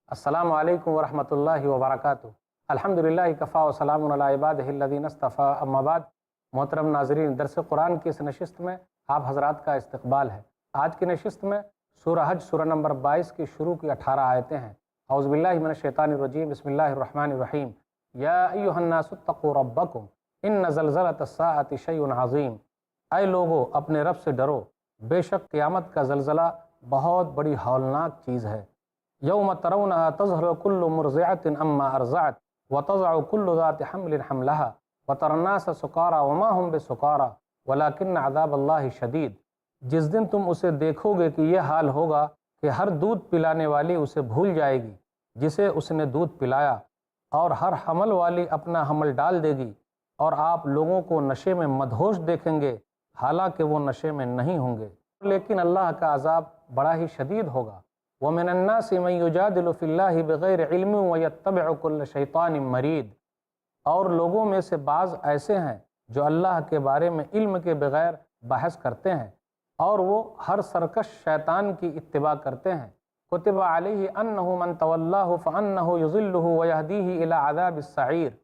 السلام علیکم ورحمۃ اللہ وبرکاتہ۔ الحمدللہ کفا و سلام علی عبادہ الذین اصطفیٰ، اما بعد۔ محترم ناظرین، درس قرآن کی اس نشست میں آپ حضرات کا استقبال ہے۔ آج کی نشست میں سورہ حج سورہ نمبر 22 کی شروع کی 18 آیتیں ہیں۔ اعوذ باللہ من الشیطان الرجیم، بسم اللہ الرحمن الرحیم۔ یا ایھا الناس اتقوا ربکم ان زلزلۃ الساعۃ شیء عظیم۔ اے لوگو، اپنے رب سے ڈرو، بے شک قیامت کا زلزلہ بہت بڑی ہولناک چیز ہے۔ یوم ترونها تظہر کل مرضعۃ عما ارضعت وتضع کل ذات حمل حملها وتری الناس سکارى وما هم بسکارى ولکن عذاب اللہ شدید۔ جس دن تم اسے دیکھو گے کہ یہ حال ہوگا کہ ہر دودھ پلانے والی اسے بھول جائے گی جسے اس نے دودھ پلایا، اور ہر حمل والی اپنا حمل ڈال دے گی، اور آپ لوگوں کو نشے میں مدہوش دیکھیں گے حالانکہ وہ نشے میں نہیں ہوں گے، لیکن اللہ کا عذاب بڑا ہی شدید ہوگا۔ وَمِنَ النَّاسِ مَن يُجَادِلُ فِي اللَّهِ بِغَيْرِ عِلْمٍ وَيَتَّبِعُ كُلَّ شَيْطَانٍ مَرِيدٍ۔ اور لوگوں میں سے بعض ایسے ہیں جو اللہ کے بارے میں علم کے بغیر بحث کرتے ہیں، اور وہ ہر سرکش شیطان کی اتباع کرتے ہیں۔ كُتِبَ عَلَيْهِ أَنَّهُ مَن تَوَلَّاهُ فَأَنَّهُ يُضِلُّهُ وَيَهْدِيهِ إِلَى عَذَابِ السَّعِيرِ۔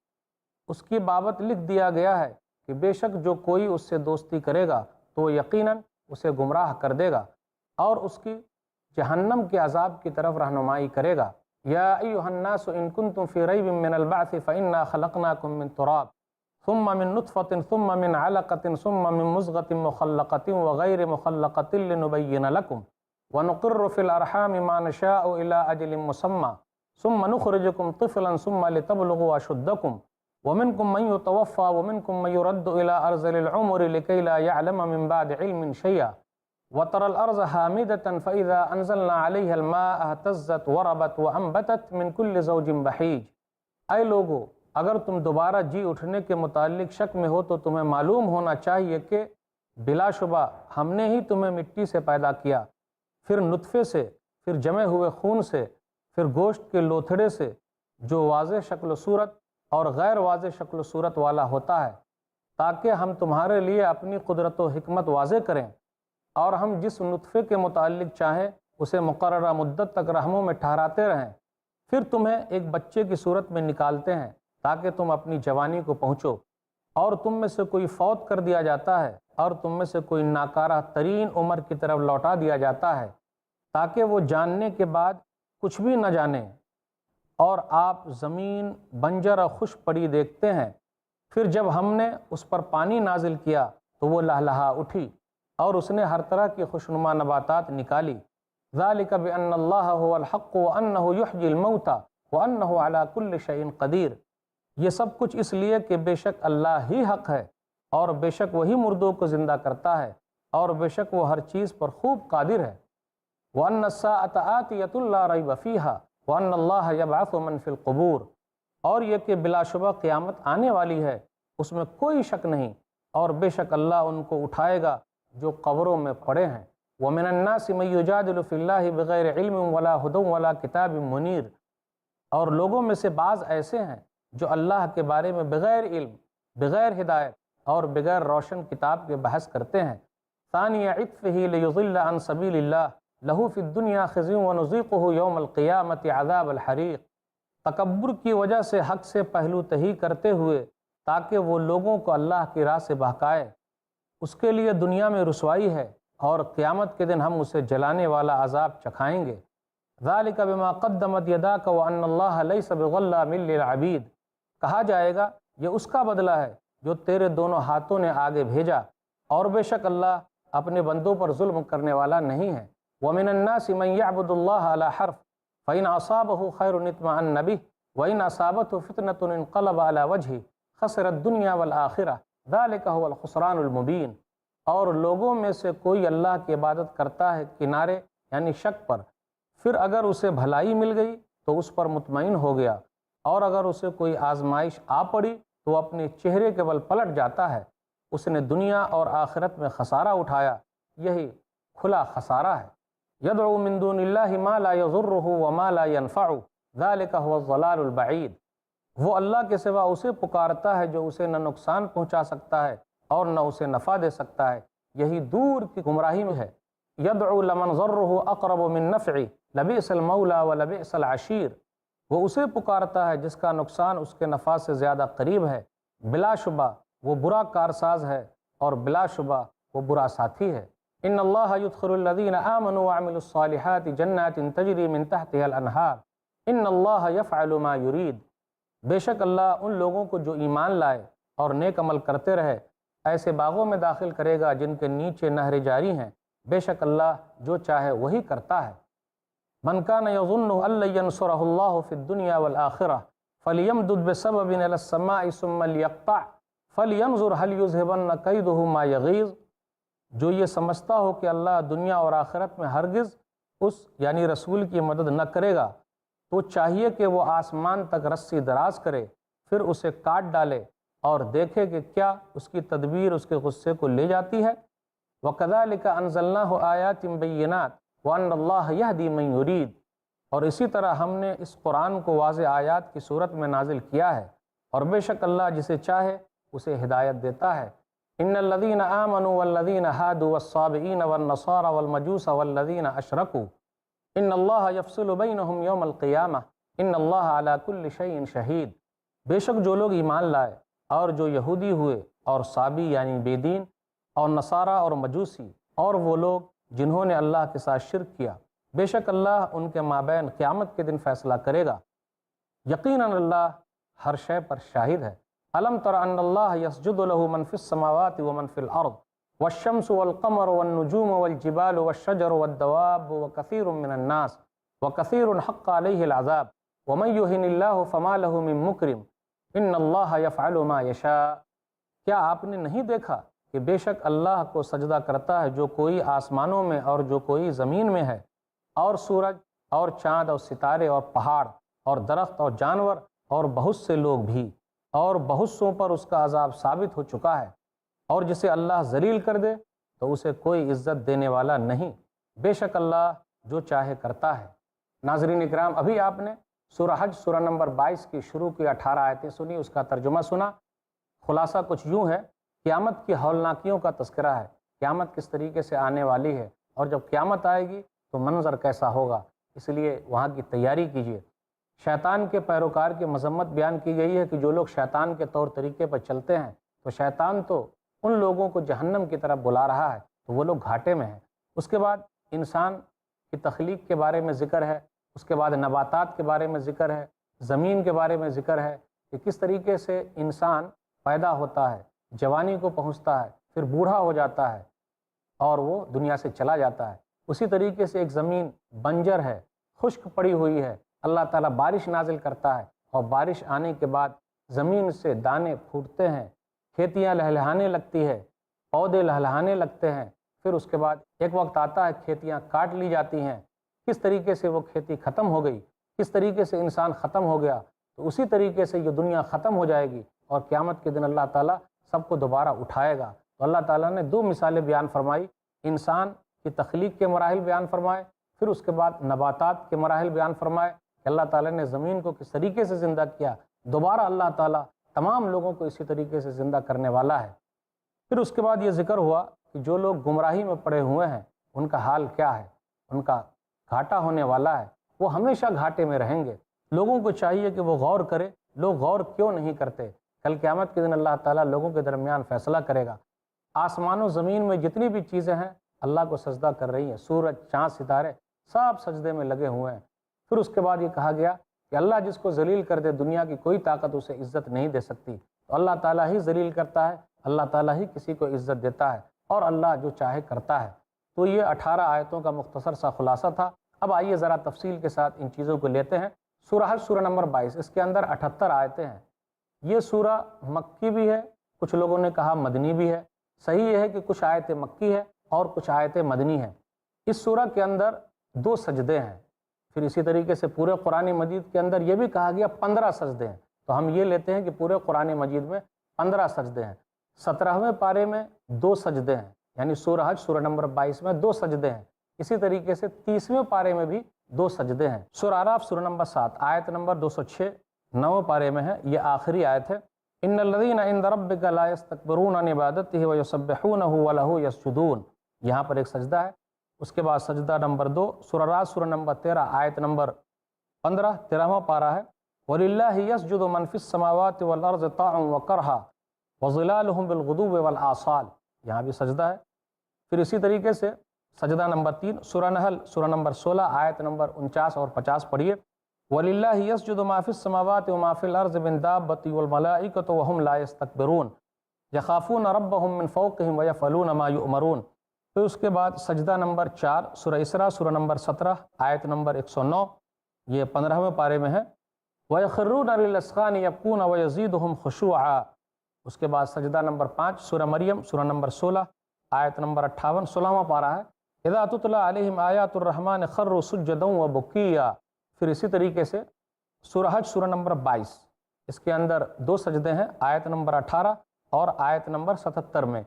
اس کی بابت لکھ دیا گیا ہے کہ بے شک جو کوئی اس سے دوستی کرے گا تو یقیناً اسے گمراہ کر دے گا اور اس کی جہنم کے عذاب کی طرف رہنمائی کرے گا۔ یا ایھا الناس ان کنتم فی ریب من البعث فإنا خلقناکم من تراب ثم من نطفة ثم من علقة ثم من مضغة مخلقة وغیر مخلقة لنبین لکم ونقر فی الارحام ما نشاء الى اجل مسمى ثم نخرجکم طفلا ثم لتبلغوا اشدکم ومنکم من یتوفى ومنکم من يرد الى ارذل العمر لکي لا يعلم من بعد علم شیئا وَتَرَى الْأَرْضَ حَامِدَةً فَإِذَا أَنزَلْنَا عَلَيْهَا الْمَاءَ اهْتَزَّتْ وَرَبَتْ وَأَنبَتَتْ مِنْ كُلِّ زَوْجٍ بَهِيجٍ۔ اے لوگو، اگر تم دوبارہ جی اٹھنے کے متعلق شک میں ہو تو تمہیں معلوم ہونا چاہیے کہ بلا شبہ ہم نے ہی تمہیں مٹی سے پیدا کیا، پھر نطفے سے، پھر جمے ہوئے خون سے، پھر گوشت کے لوتھڑے سے جو واضح شکل و صورت اور غیر واضح شکل و صورت والا ہوتا ہے، تاکہ ہم تمہارے لیے اپنی قدرت و حکمت واضح کریں، اور ہم جس نطفے کے متعلق چاہیں اسے مقررہ مدت تک رحموں میں ٹھہراتے رہیں، پھر تمہیں ایک بچے کی صورت میں نکالتے ہیں تاکہ تم اپنی جوانی کو پہنچو، اور تم میں سے کوئی فوت کر دیا جاتا ہے اور تم میں سے کوئی ناکارہ ترین عمر کی طرف لوٹا دیا جاتا ہے تاکہ وہ جاننے کے بعد کچھ بھی نہ جانیں، اور آپ زمین بنجر اور خشک پڑی دیکھتے ہیں، پھر جب ہم نے اس پر پانی نازل کیا تو وہ لہلہا اٹھی اور اس نے ہر طرح کی خوشنما نباتات نکالی۔ ذالک بان اللہ هو الحق وانہ یحیی الموتى وانہ علی کل شیء قدیر۔ یہ سب کچھ اس لیے کہ بے شک اللہ ہی حق ہے، اور بے شک وہی مردوں کو زندہ کرتا ہے، اور بے شک وہ ہر چیز پر خوب قادر ہے۔ وان الساعۃ آتیۃ لا ریب فیہا وان اللہ یبعث من فی القبور۔ اور یہ کہ بلا شبہ قیامت آنے والی ہے، اس میں کوئی شک نہیں، اور بے شک اللہ ان کو اٹھائے گا جو قبروں میں پڑے ہیں۔ وَمِنَ النَّاسِ مَن يُجَادِلُ فِي اللَّهِ بِغَيْرِ عِلْمٍ وَلَا هُدًى وَلَا كِتَابٍ مُنِيرٍ۔ اور لوگوں میں سے بعض ایسے ہیں جو اللہ کے بارے میں بغیر علم، بغیر ہدایت اور بغیر روشن کتاب کے بحث کرتے ہیں۔ ثَانِيَ عِطْفِهِ لِيُضِلَّ عَن سَبِيلِ اللَّهِ لَهُ فِي الدُّنْيَا خِزْيٌ وَنُذِيقُهُ يَوْمَ الْقِيَامَةِ عَذَابَ الْحَرِيقِ۔ تکبر کی وجہ سے حق سے پہلو تہی کرتے ہوئے تاکہ وہ لوگوں کو اللہ کی راہ سے بہکائے، اس کے لیے دنیا میں رسوائی ہے، اور قیامت کے دن ہم اسے جلانے والا عذاب چکھائیں گے۔ ذالک بما قدمت یداک وان اللہ لیس بظلام للعبید۔ کہا جائے گا یہ اس کا بدلہ ہے جو تیرے دونوں ہاتھوں نے آگے بھیجا، اور بے شک اللہ اپنے بندوں پر ظلم کرنے والا نہیں ہے۔ ومن الناس من یعبد اللہ علی حرف فإن اصابہ خیر اطمأن بہ وإن اصابتہ فتنۃ انقلب علی وجہہ خسر الدنیا والآخرہ ذالک هو الخسران المبین۔ اور لوگوں میں سے کوئی اللہ کی عبادت کرتا ہے کنارے یعنی شک پر، پھر اگر اسے بھلائی مل گئی تو اس پر مطمئن ہو گیا، اور اگر اسے کوئی آزمائش آ پڑی تو اپنے چہرے کے بل پلٹ جاتا ہے، اس نے دنیا اور آخرت میں خسارہ اٹھایا، یہی کھلا خسارہ ہے۔ یدعو من دون اللہ ما لا یضرہ وما لا ینفعہ ذالک هو الضلال البعید۔ وہ اللہ کے سوا اسے پکارتا ہے جو اسے نہ نقصان پہنچا سکتا ہے اور نہ اسے نفع دے سکتا ہے، یہی دور کی گمراہی میں ہے۔ یدعو لمن ضرہ اقرب من نفعہ لبئس المولا ولبئس العشیر، وہ اسے پکارتا ہے جس کا نقصان اس کے نفع سے زیادہ قریب ہے، بلا شبہ وہ برا کارساز ہے اور بلا شبہ وہ برا ساتھی ہے۔ ان اللہ یدخل الذین آمنوا وعملوا الصالحات جنات تجری من تحتها الانہار ان اللہ یفعل ما یرید، بے شک اللہ ان لوگوں کو جو ایمان لائے اور نیک عمل کرتے رہے ایسے باغوں میں داخل کرے گا جن کے نیچے نہریں جاری ہیں، بے شک اللہ جو چاہے وہی کرتا ہے۔ من کان یظن ان لن ینصرہ اللہ فی الدنیا والآخرہ فلیمدد بسبب الی السماء ثم لیقطع فلینظر هل یذہبن کیدہ ما یغیظ، جو یہ سمجھتا ہو کہ اللہ دنیا اور آخرت میں ہرگز اس یعنی رسول کی مدد نہ کرے گا تو چاہیے کہ وہ آسمان تک رسی دراز کرے، پھر اسے کاٹ ڈالے اور دیکھے کہ کیا اس کی تدبیر اس کے غصے کو لے جاتی ہے۔ وَكَذَلِكَ أَنزَلْنَاهُ آيَاتٍ بَيِّنَاتٍ وَأَنَّ اللَّهَ يَهْدِي مَن يُرِيدُ، اور اسی طرح ہم نے اس قرآن کو واضح آیات کی صورت میں نازل کیا ہے، اور بے شک اللہ جسے چاہے اسے ہدایت دیتا ہے۔ ان الذین آمنوا والذین ہادوا والصابئین والنصارى والمجوس والذین اشرکوا ان اللہ یفصل بینہم یوم القیامہ ان اللہ علی کل شیء شہید، بے شک جو لوگ ایمان لائے اور جو یہودی ہوئے اور صابی یعنی بے دین اور نصارہ اور مجوسی اور وہ لوگ جنہوں نے اللہ کے ساتھ شرک کیا، بے شک اللہ ان کے مابین قیامت کے دن فیصلہ کرے گا، یقیناً اللہ ہر شے پر شاہد ہے۔ الم تر ان اللہ یسجد له من فی السماوات ومن فی الارض والشمس والقمر والنجوم والجبال والشجر والدواب وکثیر من الناس وکثیر حق علیہ العذاب ومن یہن اللہ فما له من مکرم ان اللہ یفعل ما یشاء، کیا آپ نے نہیں دیکھا کہ بے شک اللہ کو سجدہ کرتا ہے جو کوئی آسمانوں میں اور جو کوئی زمین میں ہے، اور سورج اور چاند اور ستارے اور پہاڑ اور درخت اور جانور اور بہت سے لوگ بھی، اور بہت سوں پر اس کا عذاب ثابت ہو چکا ہے، اور جسے اللہ ذلیل کر دے تو اسے کوئی عزت دینے والا نہیں، بے شک اللہ جو چاہے کرتا ہے۔ ناظرین اکرام، ابھی آپ نے سورہ حج سورہ نمبر 22 کی شروع کی 18 آیتیں سنی، اس کا ترجمہ سنا۔ خلاصہ کچھ یوں ہے، قیامت کی ہولناکیوں کا تذکرہ ہے، قیامت کس طریقے سے آنے والی ہے، اور جب قیامت آئے گی تو منظر کیسا ہوگا، اس لیے وہاں کی تیاری کیجیے۔ شیطان کے پیروکار کی مذمت بیان کی گئی ہے کہ جو لوگ شیطان کے طور طریقے پر چلتے ہیں تو شیطان تو ان لوگوں کو جہنم کی طرف بلا رہا ہے، تو وہ لوگ گھاٹے میں ہیں۔ اس کے بعد انسان کی تخلیق کے بارے میں ذکر ہے، اس کے بعد نباتات کے بارے میں ذکر ہے، زمین کے بارے میں ذکر ہے کہ کس طریقے سے انسان پیدا ہوتا ہے، جوانی کو پہنچتا ہے، پھر بوڑھا ہو جاتا ہے اور وہ دنیا سے چلا جاتا ہے۔ اسی طریقے سے ایک زمین بنجر ہے، خشک پڑی ہوئی ہے، اللہ تعالیٰ بارش نازل کرتا ہے، اور بارش آنے کے بعد زمین سے دانے پھوٹتے ہیں، کھیتیاں لہلہانے لگتی ہے، پودے لہلہانے لگتے ہیں، پھر اس کے بعد ایک وقت آتا ہے کھیتیاں کاٹ لی جاتی ہیں۔ کس طریقے سے وہ کھیتی ختم ہو گئی، کس طریقے سے انسان ختم ہو گیا، تو اسی طریقے سے یہ دنیا ختم ہو جائے گی، اور قیامت کے دن اللہ تعالیٰ سب کو دوبارہ اٹھائے گا۔ تو اللہ تعالیٰ نے دو مثالیں بیان فرمائی، انسان کی تخلیق کے مراحل بیان فرمائے، پھر اس کے بعد نباتات کے مراحل بیان فرمائے کہ اللہ تعالیٰ نے زمین کو کس طریقے سے زندہ کیا، دوبارہ اللہ تعالیٰ تمام لوگوں کو اسی طریقے سے زندہ کرنے والا ہے۔ پھر اس کے بعد یہ ذکر ہوا کہ جو لوگ گمراہی میں پڑے ہوئے ہیں ان کا حال کیا ہے، ان کا گھاٹا ہونے والا ہے، وہ ہمیشہ گھاٹے میں رہیں گے۔ لوگوں کو چاہیے کہ وہ غور کرے، لوگ غور کیوں نہیں کرتے؟ کل قیامت کے دن اللہ تعالیٰ لوگوں کے درمیان فیصلہ کرے گا۔ آسمان و زمین میں جتنی بھی چیزیں ہیں اللہ کو سجدہ کر رہی ہیں، سورج، چاند، ستارے سب سجدے میں لگے ہوئے ہیں۔ پھر اس کے بعد یہ کہا گیا کہ اللہ جس کو ذلیل کر دے دنیا کی کوئی طاقت اسے عزت نہیں دے سکتی، تو اللہ تعالیٰ ہی ذلیل کرتا ہے، اللہ تعالیٰ ہی کسی کو عزت دیتا ہے، اور اللہ جو چاہے کرتا ہے۔ تو یہ 18 آیتوں کا مختصر سا خلاصہ تھا۔ اب آئیے ذرا تفصیل کے ساتھ ان چیزوں کو لیتے ہیں۔ سورہ حج سورہ نمبر 22، اس کے اندر 78 آیتیں ہیں۔ یہ سورہ مکی بھی ہے، کچھ لوگوں نے کہا مدنی بھی ہے۔ صحیح یہ ہے کہ کچھ آیتیں مکی ہے اور کچھ آیتیں مدنی ہیں۔ اس سورہ کے اندر 2 سجدے ہیں، پھر اسی طریقے سے پورے قرآن مجید کے اندر یہ بھی کہا گیا 15 سجدے ہیں، تو ہم یہ لیتے ہیں کہ پورے قرآن مجید میں 15 سجدے ہیں۔ 17ویں پارے میں 2 سجدے ہیں، یعنی سورہ حج سورہ نمبر 22 میں 2 سجدے ہیں۔ اسی طریقے سے 30ویں پارے میں بھی 2 سجدے ہیں۔ سورہ اعراف سورہ نمبر 7 آیت نمبر 206 9 پارے میں ہے، یہ آخری آیت ہے۔ ان الذین عند ربک لا یستکبرون عن عبادتہ ویسبحونہ ولہ یسجدون، یہاں پر ایک سجدہ ہے۔ اس کے بعد سجدہ نمبر 2 سورہ رات سورہ نمبر 13 آیت نمبر 15 13واں پارہ ہے وَلِلَّهِ يَسْجُدُ مَنْ فِي السَّمَاوَاتِ وَالْأَرْضِ طَاعًا وَكَرْهًا وَظِلَالُهُمْ بِالْغُدُوِّ وَالْآصَالِ، یہاں بھی سجدہ ہے۔ پھر اسی طریقے سے سجدہ نمبر 3 سورہ نحل سورہ نمبر 16 آیت نمبر 49 اور 50 پڑھیے وَلِلَّهِ يَسْجُدُ مَا فِي السَّمَاوَاتِ وَمَا فِي الْأَرْضِ مِن دَابَّةٍ وَالْمَلَائِكَةُ وَهُمْ لَا يَسْتَكْبِرُونَ يَخَافُونَ رَبَّهُم مِّن فَوْقِهِمْ وَيَفْعَلُونَ مَا يُؤْمَرُونَ۔ پھر اس کے بعد سجدہ نمبر 4 سورہ اسراء سورہ نمبر 17 آیت نمبر 109، یہ 15ویں پارے میں ہے وَيَخِرُّونَ لِلْأَذْقَانِ يَبْكُونَ وَيَزِيدُهُمْ خُشُوعًا۔ اس کے بعد سجدہ نمبر 5 سورہ مریم سورہ نمبر 16 آیت نمبر 58 16واں پارہ ہے اِذَا تُتْلَىٰ عَلَيْهِمْ آيَاتُ الرَّحْمَٰنِ خَرُّوا سُجَّدًا وَبُكِيًّا۔ پھر اسی طریقے سے سورہ حج سورہ نمبر 22، اس کے اندر 2 سجدے ہیں آیت نمبر 18 اور آیت نمبر 77 میں،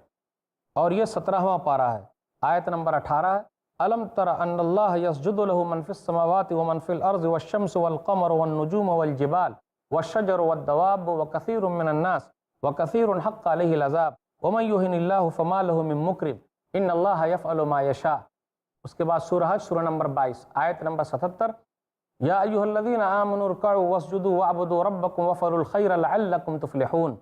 اور یہ 17واں پارہ ہے۔ آیت نمبر 18 ہے أَلَمْ تَرَ أَنَّ اللَّهَ يَسْجُدُ لَهُ مَنْ فِي السَّمَاوَاتِ وَمَنْ فِي الْأَرْضِ وَالشَّمْسُ وَالْقَمَرُ وَالنُّجُومُ وَالْجِبَالُ وَالشَّجَرُ وَالدَّوَابُّ وَكَثِيرٌ مِّنَ النَّاسِ وَكَثِيرٌ حَقَّ عَلَيْهِ الْعَذَابُ وَمَن يُهِنِ اللَّهُ فَمَا لَهُ مِن مُّكْرِمٍ إِنَّ اللَّهَ يَفْعَلُ مَا يَشَاءُ۔ اس کے بعد سورہ حج سورہ نمبر 22 آیت نمبر 77 یا ایھا الذین آمنوا ارکعوا واسجدوا واعبدوا ربکم وافعلوا الخیر لعلکم تفلحون۔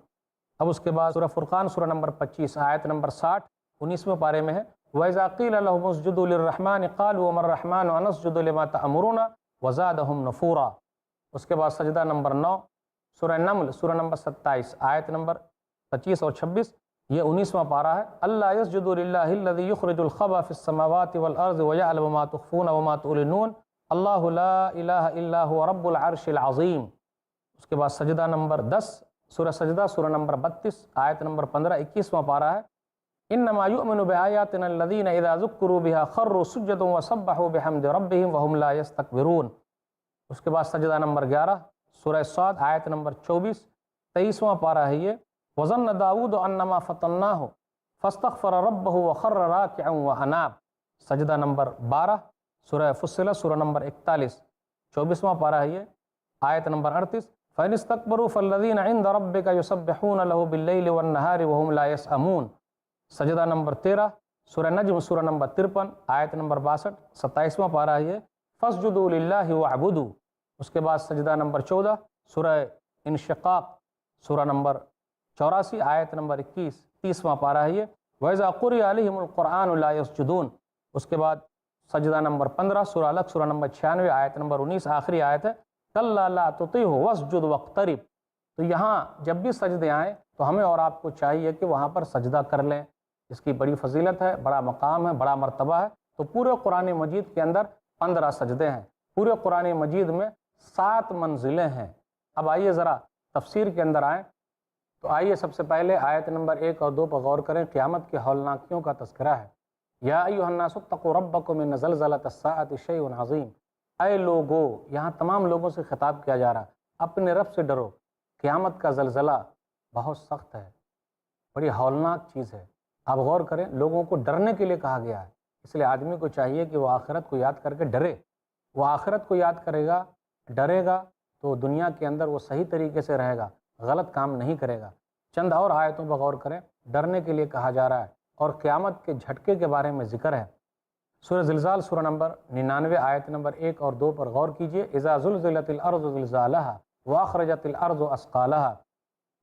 اب اس کے بعد سورہ فرقان سورہ نمبر 25 آیت نمبر 60 19ویں پارے میں ہے وَإِذَا قِيلَ لَهُمُ اسْجُدُوا لِلرَّحْمَٰنِ قَالُوا وَمَا الرَّحْمَٰنُ أَنَسْجُدُ لِمَا تَأْمُرُونَ وَزَادَهُمْ نُفُورًا۔ اس کے بعد سجدہ نمبر 9 سورہ نمل سورہ نمبر 27 آیت نمبر 25 اور 26، یہ 19واں پارہ ہے اللہ يسجد للہ الذي يخرج الخبأ في السماوات والأرض ويعلم ما تخفون وما تعلنون اللہ لا الہ الا هو رب العرش العظیم۔ اس کے بعد سجدہ نمبر 10 سورہ سجدہ سورہ نمبر 32 آیت نمبر 15 21واں پارہ ہے انما یؤمن بآیاتنا الذین اذا ذکروا بها خروا سجدا وسبحوا بحمد ربهم وهم لا يستكبرون۔ اس کے بعد سجدہ نمبر 11 سورہ صاد آیت نمبر 24 23واں پارہ ہے یہ وظن داؤد انما فتناه فاستغفر ربه وخر راکعا واناب۔ سجدہ نمبر 12 سورہ فصلت سورہ نمبر 41 24واں پارہ ہے یہ آیت نمبر 38 فإن استكبروا فالذین عند ربك يسبحون له بالليل والنهار وهم لا يسأمون۔ سجدہ نمبر 13 سورہ نجم سورہ نمبر 53 آیت نمبر 62 27واں پارہ ہے یہ فاسجدوا للہ واعبدوا۔ اس کے بعد سجدہ نمبر 14 سورہ انشقاق سورہ نمبر 84 آیت نمبر 21 30واں پارہ ہے یہ وَإِذَا قُرِئَ عَلَيْهِمُ الْقُرْآنُ لَا يَسْجُدُونَ۔ اس کے بعد سجدہ نمبر 15 سورہ الگ سورہ نمبر 96 آیت نمبر 19 آخری آیت ہے کَلَّا لَا تُطِعْهُ وَاسْجُدْ وَاقْتَرِب۔ تو یہاں جب بھی سجدے آئیں تو ہمیں اور آپ کو چاہیے کہ وہاں پر سجدہ کر لیں، اس کی بڑی فضیلت ہے، بڑا مقام ہے، بڑا مرتبہ ہے۔ تو پورے قرآن مجید کے اندر 15 سجدے ہیں، پورے قرآن مجید میں 7 منزلیں ہیں۔ اب آئیے ذرا تفسیر کے اندر آئیں، تو آئیے سب سے پہلے آیت نمبر 1 اور 2 پر غور کریں۔ قیامت کے ہولناکیوں کا تذکرہ ہے یا ایھا الناس اتقوا ربکم ان زلزلۃ الساعۃ شیء عظیم۔ اے لوگو، یہاں تمام لوگوں سے خطاب کیا جا رہا، اپنے رب سے ڈرو، قیامت کا زلزلہ بہت سخت ہے، بڑی ہولناک چیز ہے۔ آپ غور کریں، لوگوں کو ڈرنے کے لیے کہا گیا ہے، اس لیے آدمی کو چاہیے کہ وہ آخرت کو یاد کر کے ڈرے۔ وہ آخرت کو یاد کرے گا، ڈرے گا، تو دنیا کے اندر وہ صحیح طریقے سے رہے گا، غلط کام نہیں کرے گا۔ چند اور آیتوں پر غور کریں، ڈرنے کے لیے کہا جا رہا ہے، اور قیامت کے جھٹکے کے بارے میں ذکر ہے۔ سورہ زلزال سورہ نمبر 99 آیت نمبر 1 اور 2 پر غور کیجئے اذا زلزلت الارض زلزالها واخرجت الارض اثقالها۔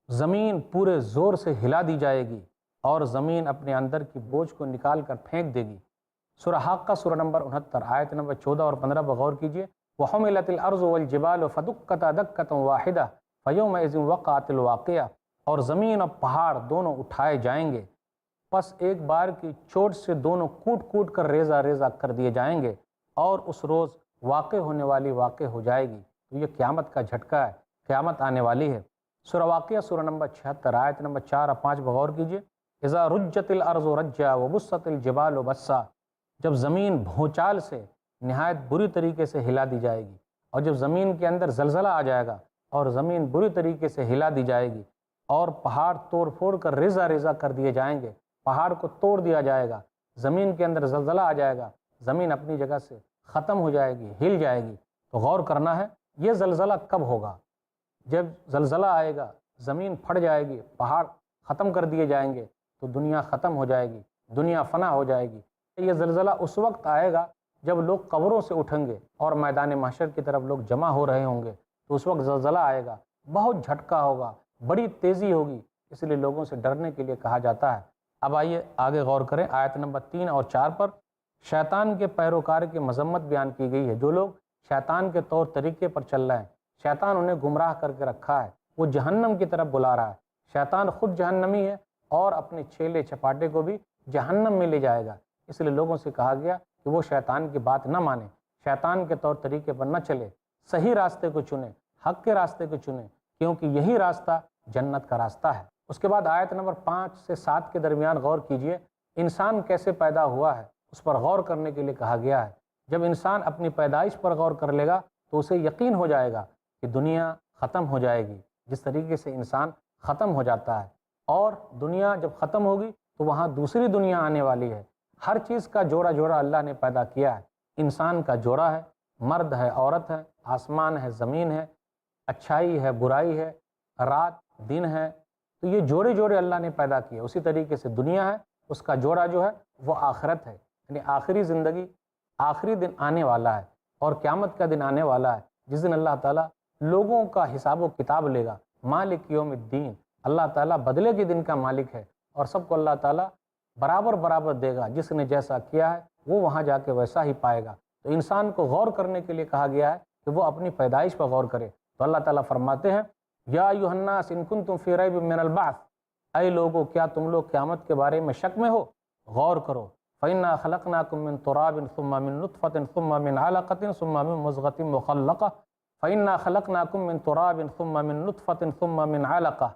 زمین پورے زور سے ہلا دی جائے گی اور زمین اپنے اندر کی بوجھ کو نکال کر پھینک دے گی۔ سورہ حاقہ سورہ نمبر 69 آیت نمبر 14 اور 15 پر غور کیجئے وحملت الارض والجبال فدکتا دکتا واحدہ فیومئذ وقعت الواقعہ۔ اور زمین اور پہاڑ دونوں اٹھائے جائیں گے، پس ایک بار کی چوٹ سے دونوں کوٹ کوٹ کر ریزہ ریزہ کر دیے جائیں گے، اور اس روز واقع ہونے والی واقع ہو جائے گی۔ تو یہ قیامت کا جھٹکا ہے، قیامت آنے والی ہے۔ سورہ واقعہ سورہ نمبر 76 آیت نمبر 4 اور 5 پر غور کیجئے اذا رجت الارض رجا وبست الجبال بسا۔ جب زمین بھونچال سے نہایت بری طریقے سے ہلا دی جائے گی، اور جب زمین کے اندر زلزلہ آ جائے گا اور زمین بری طریقے سے ہلا دی جائے گی، اور پہاڑ توڑ پھوڑ کر ریزہ ریزہ کر دیے جائیں گے، پہاڑ کو توڑ دیا جائے گا، زمین کے اندر زلزلہ آ جائے گا، زمین اپنی جگہ سے ختم ہو جائے گی، ہل جائے گی۔ تو غور کرنا ہے یہ زلزلہ کب ہوگا؟ جب زلزلہ آئے گا، زمین پھٹ جائے گی، پہاڑ ختم کر دیے جائیں گے، تو دنیا ختم ہو جائے گی، دنیا فنا ہو جائے گی، یہ زلزلہ اس وقت آئے گا جب لوگ قبروں سے اٹھیں گے اور میدان محشر کی طرف لوگ جمع ہو رہے ہوں گے، تو اس وقت زلزلہ آئے گا، بہت جھٹکا ہوگا، بڑی تیزی ہوگی، اس لیے لوگوں سے ڈرنے کے لیے کہا جاتا ہے۔ اب آئیے آگے غور کریں، آیت نمبر 3 اور 4 پر شیطان کے پیروکار کی مذمت بیان کی گئی ہے۔ جو لوگ شیطان کے طور طریقے پر چل رہے ہیں، شیطان انہیں گمراہ کر کے رکھا ہے، وہ جہنم کی طرف بلا رہا ہے۔ شیطان خود جہنمی ہے اور اپنے چیلے چپاٹے کو بھی جہنم میں لے جائے گا، اس لیے لوگوں سے کہا گیا کہ وہ شیطان کی بات نہ مانے، شیطان کے طور طریقے پر نہ چلے، صحیح راستے کو چنیں، حق کے راستے کو چنیں، کیونکہ یہی راستہ جنت کا راستہ ہے۔ اس کے بعد آیت نمبر 5 سے 7 کے درمیان غور کیجئے، انسان کیسے پیدا ہوا ہے اس پر غور کرنے کے لیے کہا گیا ہے۔ جب انسان اپنی پیدائش پر غور کر لے گا تو اسے یقین ہو جائے گا کہ دنیا ختم ہو جائے گی، جس طریقے سے انسان ختم ہو جاتا ہے، اور دنیا جب ختم ہوگی تو وہاں دوسری دنیا آنے والی ہے۔ ہر چیز کا جوڑا جوڑا اللہ نے پیدا کیا ہے۔ انسان کا جوڑا ہے، مرد ہے، عورت ہے، آسمان ہے، زمین ہے، اچھائی ہے، برائی ہے، رات دن ہے، تو یہ جوڑے جوڑے اللہ نے پیدا کیے۔ اسی طریقے سے دنیا ہے، اس کا جوڑا جو ہے وہ آخرت ہے، یعنی آخری زندگی، آخری دن آنے والا ہے، اور قیامت کا دن آنے والا ہے جس دن اللہ تعالیٰ لوگوں کا حساب و کتاب لے گا۔ مالک یوم الدین، اللہ تعالیٰ بدلے کے دن کا مالک ہے، اور سب کو اللہ تعالیٰ برابر برابر دے گا، جس نے جیسا کیا ہے وہ وہاں جا کے ویسا ہی پائے گا۔ تو انسان کو غور کرنے کے لیے کہا گیا ہے کہ وہ اپنی پیدائش پر غور کرے۔ تو اللہ تعالیٰ فرماتے ہیں، یا ایھا الناس ان کنتم فی ریب من البعث، اے لوگو کیا تم لوگ قیامت کے بارے میں شک میں ہو؟ غور کرو۔ فإنا خلقناکم من تراب ثم من نطفة ثم من علقة ثم من مضغة مخلقة فإنا خلقناکم من تراب ثم من نطفة ثم من علقة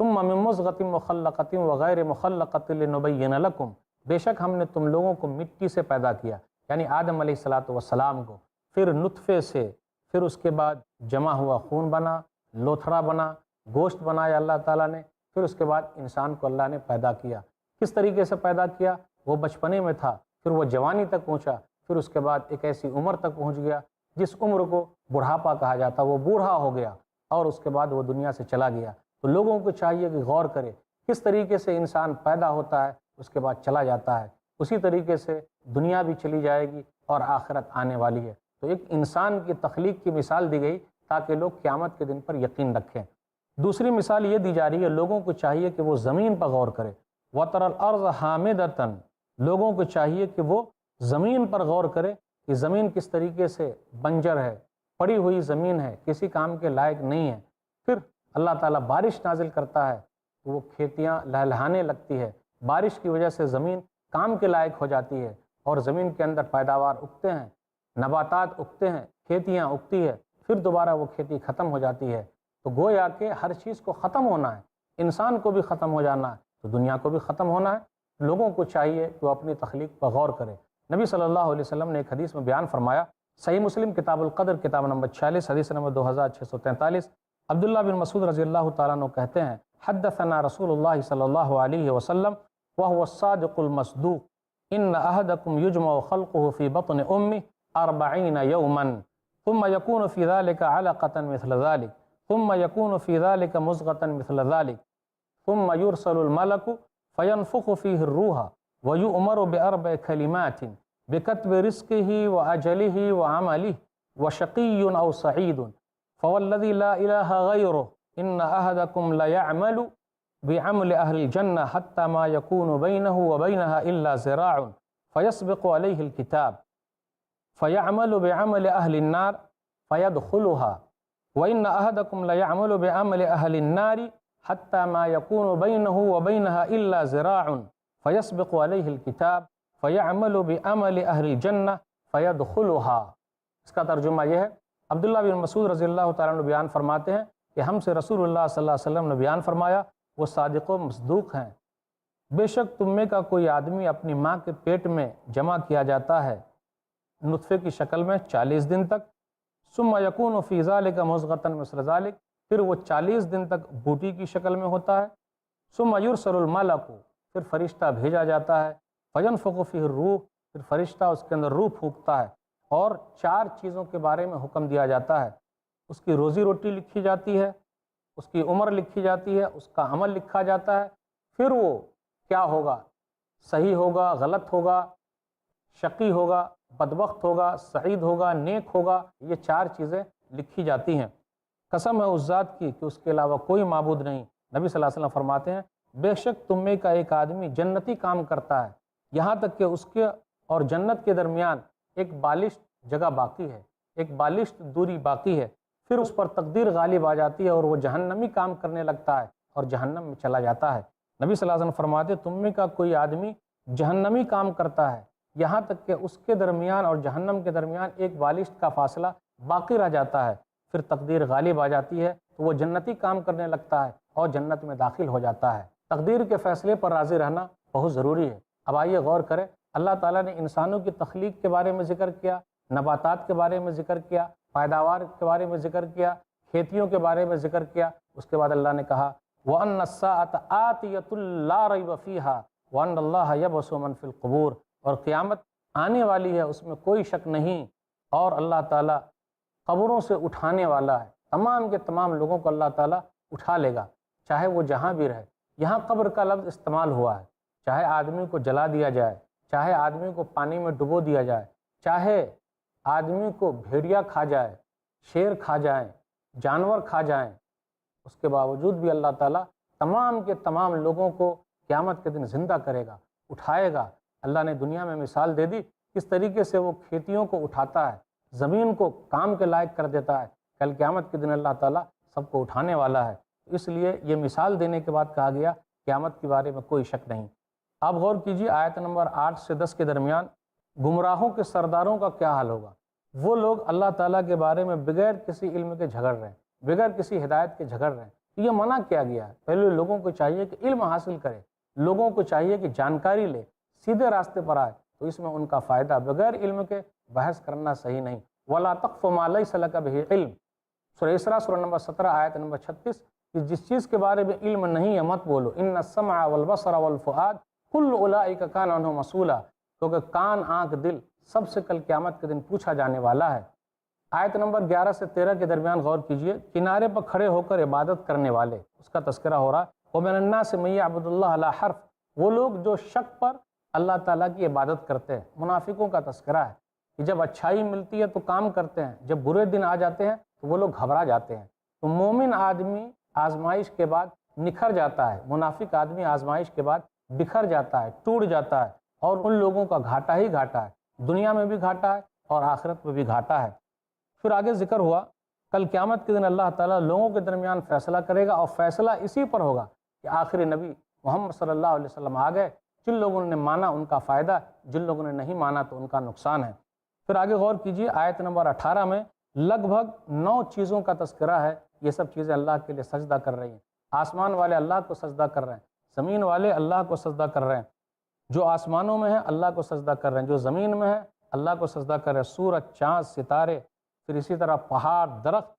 ثم من مضغة مخلقة وغیر مخلقة لنبین لکم، بے شک ہم نے تم لوگوں کو مٹی سے پیدا کیا، یعنی آدم علیہ السلام کو، پھر نطفے سے، پھر اس کے بعد جمع ہوا خون بنا، لوتھڑا بنا، گوشت بنایا اللہ تعالیٰ نے، پھر اس کے بعد انسان کو اللہ نے پیدا کیا۔ کس طریقے سے پیدا کیا؟ وہ بچپنے میں تھا، پھر وہ جوانی تک پہنچا، پھر اس کے بعد ایک ایسی عمر تک پہنچ گیا جس عمر کو بڑھاپا کہا جاتا، وہ بوڑھا ہو گیا، اور اس کے بعد وہ دنیا سے چلا گیا۔ تو لوگوں کو چاہیے کہ غور کرے، کس طریقے سے انسان پیدا ہوتا ہے، اس کے بعد چلا جاتا ہے، اسی طریقے سے دنیا بھی چلی جائے گی اور آخرت آنے والی ہے۔ تو ایک انسان کی تخلیق کی مثال دی گئی تاکہ لوگ قیامت کے دن پر یقین رکھیں۔ دوسری مثال یہ دی جا رہی ہے، لوگوں کو چاہیے کہ وہ زمین پر غور کرے۔ وَتَرَى الْأَرْضَ حَامِدَةً، لوگوں کو چاہیے کہ وہ زمین پر غور کرے کہ زمین کس طریقے سے بنجر ہے، پڑی ہوئی زمین ہے، کسی کام کے لائق نہیں ہے۔ پھر اللہ تعالیٰ بارش نازل کرتا ہے تو وہ کھیتیاں لہلہانے لگتی ہے، بارش کی وجہ سے زمین کام کے لائق ہو جاتی ہے، اور زمین کے اندر پیداوار اگتے ہیں، نباتات اگتے ہیں، کھیتیاں اگتی ہے، پھر دوبارہ وہ کھیتی ختم ہو جاتی ہے۔ تو گویا کہ ہر چیز کو ختم ہونا ہے، انسان کو بھی ختم ہو جانا ہے، تو دنیا کو بھی ختم ہونا ہے۔ لوگوں کو چاہیے کہ وہ اپنی تخلیق پر غور کرے۔ نبی صلی اللہ علیہ وسلم نے ایک حدیث میں بیان فرمایا، صحیح مسلم کتاب القدر کتاب نمبر 46 حدیث نمبر 2643، عبداللہ بن مسعود رضی اللہ تعالیٰ عنہ کہتے ہیں، حدثنا رسول اللہ صلی اللہ علیہ وسلم وهو الصادق المصدوق ان احدکم یجمع خلقه في بطن امه 40 يوما ثم يكون في ذلك علقة مثل ذلك ثم يكون في ذلك مضغة مثل ذلك ثم يرسل الملك فينفخ فيه الروح ويؤمر بأربع كلمات بكتب رزقه وأجله وعمله وشقي أو سعيد فوالذي لا إله غيره إن أحدكم ليعمل بعمل أهل الجنة حتى ما يكون بينه وبينها إلا ذراع فيسبق عليه الكتاب فيعمل بعمل أهل النار فيدخلها وإن أحدكم ليعمل بعمل أهل النار حتى ما يكون بينه وبينها إلا ذراع فيسبق عليه الكتاب فيعمل بعمل أهل الجنة فيدخلها۔ اس کا ترجمہ یہ ہے، عبداللہ بن مسعود رضی اللہ تعالیٰ عنہ بیان فرماتے ہیں کہ ہم سے رسول اللہ صلی اللہ علیہ وسلم نے بیان فرمایا، وہ صادق و مصدوق ہیں، بے شک تم میں کا کوئی آدمی اپنی ماں کے پیٹ میں جمع کیا جاتا ہے نطفے کی شکل میں 40 دن تک، ثم یکون فی ذلک مضغۃ مثل ذلک، پھر وہ 40 دن تک بوٹی کی شکل میں ہوتا ہے، ثم یرسل الملک، پھر فرشتہ بھیجا جاتا ہے، فینفخ فیہ الروح، پھر فرشتہ اس کے اندر روح پھونکتا ہے، اور 4 چیزوں کے بارے میں حکم دیا جاتا ہے، اس کی روزی روٹی لکھی جاتی ہے، اس کی عمر لکھی جاتی ہے، اس کا عمل لکھا جاتا ہے، پھر وہ کیا ہوگا، صحیح ہوگا، غلط ہوگا، شقی ہوگا، بدبخت ہوگا، سعید ہوگا، نیک ہوگا، یہ 4 چیزیں لکھی جاتی ہیں۔ قسم ہے اس ذات کی کہ اس کے علاوہ کوئی معبود نہیں۔ نبی صلی اللہ علیہ وسلم فرماتے ہیں بے شک تم میں کا ایک آدمی جنتی کام کرتا ہے یہاں تک کہ اس کے اور جنت کے درمیان ایک بالشت جگہ باقی ہے، ایک بالشت دوری باقی ہے، پھر اس پر تقدیر غالب آ جاتی ہے اور وہ جہنمی کام کرنے لگتا ہے اور جہنم میں چلا جاتا ہے۔ نبی صلی اللہ علیہ وسلم فرماتے تم میں کا کوئی آدمی جہنمی کام کرتا ہے یہاں تک کہ اس کے درمیان اور جہنم کے درمیان ایک بالشت کا فاصلہ باقی رہ جاتا ہے، پھر تقدیر غالب آ جاتی ہے تو وہ جنتی کام کرنے لگتا ہے اور جنت میں داخل ہو جاتا ہے۔ تقدیر کے فیصلے پر راضی رہنا بہت ضروری ہے۔ اب آئیے غور کریں، اللہ تعالیٰ نے انسانوں کی تخلیق کے بارے میں ذکر کیا، نباتات کے بارے میں ذکر کیا، پیداوار کے بارے میں ذکر کیا، کھیتیوں کے بارے میں ذکر کیا۔ اس کے بعد اللہ نے کہا وَأَنَّ السَّاعَةَ آتِيَةٌ لَا رَيْبَ فِيهَا وَأَنَّ اللَّهَ يَبْعَثُ مَن فِي الْقُبُورِ، اور قیامت آنے والی ہے، اس میں کوئی شک نہیں، اور اللہ تعالیٰ قبروں سے اٹھانے والا ہے۔ تمام کے تمام لوگوں کو اللہ تعالیٰ اٹھا لے گا، چاہے وہ جہاں بھی رہے۔ یہاں قبر کا لفظ استعمال ہوا ہے، چاہے آدمی کو جلا دیا جائے، چاہے آدمی کو پانی میں ڈبو دیا جائے، چاہے آدمی کو بھیڑیا کھا جائے، شیر کھا جائیں، جانور کھا جائیں، اس کے باوجود بھی اللہ تعالیٰ تمام کے تمام لوگوں کو قیامت کے دن زندہ کرے گا، اٹھائے گا۔ اللہ نے دنیا میں مثال دے دی کس طریقے سے وہ کھیتیوں کو اٹھاتا ہے، زمین کو کام کے لائق کر دیتا ہے۔ کل قیامت کے دن اللہ تعالیٰ سب کو اٹھانے والا ہے، اس لیے یہ مثال دینے کے بعد کہا گیا قیامت کے بارے میں کوئی شک نہیں۔ آپ غور کیجیے آیت نمبر 8 سے 10 کے درمیان گمراہوں کے سرداروں کا کیا حال ہوگا۔ وہ لوگ اللہ تعالیٰ کے بارے میں بغیر کسی علم کے جھگڑ رہے ہیں، بغیر کسی ہدایت کے جھگڑ رہے ہیں۔ یہ منع کیا گیا ہے، پہلے لوگوں کو چاہیے کہ علم حاصل کرے، لوگوں کو چاہیے کہ جانکاری لے، سیدھے راستے پر آئے، تو اس میں ان کا فائدہ، بغیر علم کے بحث کرنا صحیح نہیں۔ وَلَا تَقْفُ مَا لَيْسَ لَكَ بِهِ علم، سورہ اسراء سورہ نمبر 17 آیت نمبر 36، کہ جس چیز کے بارے میں علم نہیں ہے مت بولو۔ ان السمع والبصر والفؤاد کل اولئک کان عنہ مسئولا، کیونکہ کان، آنکھ، دل سب سے کل قیامت کے دن پوچھا جانے والا ہے۔ آیت نمبر 11 سے 13 کے درمیان غور کیجئے، کنارے پر کھڑے ہو کر عبادت کرنے والے، اس کا تذکرہ ہو رہا ہے۔ وَمِنَ النَّاسِ مَن يَعْبُدُ اللَّهَ عَلَىٰ حَرْفٍ، وہ لوگ جو شک پر اللہ تعالیٰ کی عبادت کرتے ہیں۔ منافقوں کا تذکرہ ہے کہ جب اچھائی ملتی ہے تو کام کرتے ہیں، جب برے دن آ جاتے ہیں تو وہ لوگ گھبرا جاتے ہیں۔ تو مومن آدمی آزمائش کے بعد نکھر جاتا ہے، منافق آدمی آزمائش کے بعد بکھر جاتا ہے، ٹوٹ جاتا ہے، اور ان لوگوں کا گھاٹا ہی گھاٹا ہے، دنیا میں بھی گھاٹا ہے اور آخرت میں بھی گھاٹا ہے۔ پھر آگے ذکر ہوا کل قیامت کے دن اللہ تعالیٰ لوگوں کے درمیان فیصلہ کرے گا، اور فیصلہ اسی پر ہوگا کہ آخری نبی محمد صلی اللہ علیہ وسلم آ گئے، جن لوگوں نے مانا ان کا فائدہ، جن لوگوں نے نہیں مانا تو ان کا نقصان ہے۔ پھر آگے غور کیجیے آیت نمبر 18 میں لگ بھگ 9 چیزوں کا تذکرہ ہے۔ یہ سب چیزیں اللہ کے لیے سجدہ کر رہی ہیں۔ آسمان والے اللہ کو سجدہ کر رہے ہیں، زمین والے اللہ کو سجدہ کر رہے ہیں، جو آسمانوں میں ہیں اللہ کو سجدہ کر رہے ہیں، جو زمین میں ہے اللہ کو سجدہ کر رہے ہیں، سورج، چاند، ستارے، پھر اسی طرح پہاڑ، درخت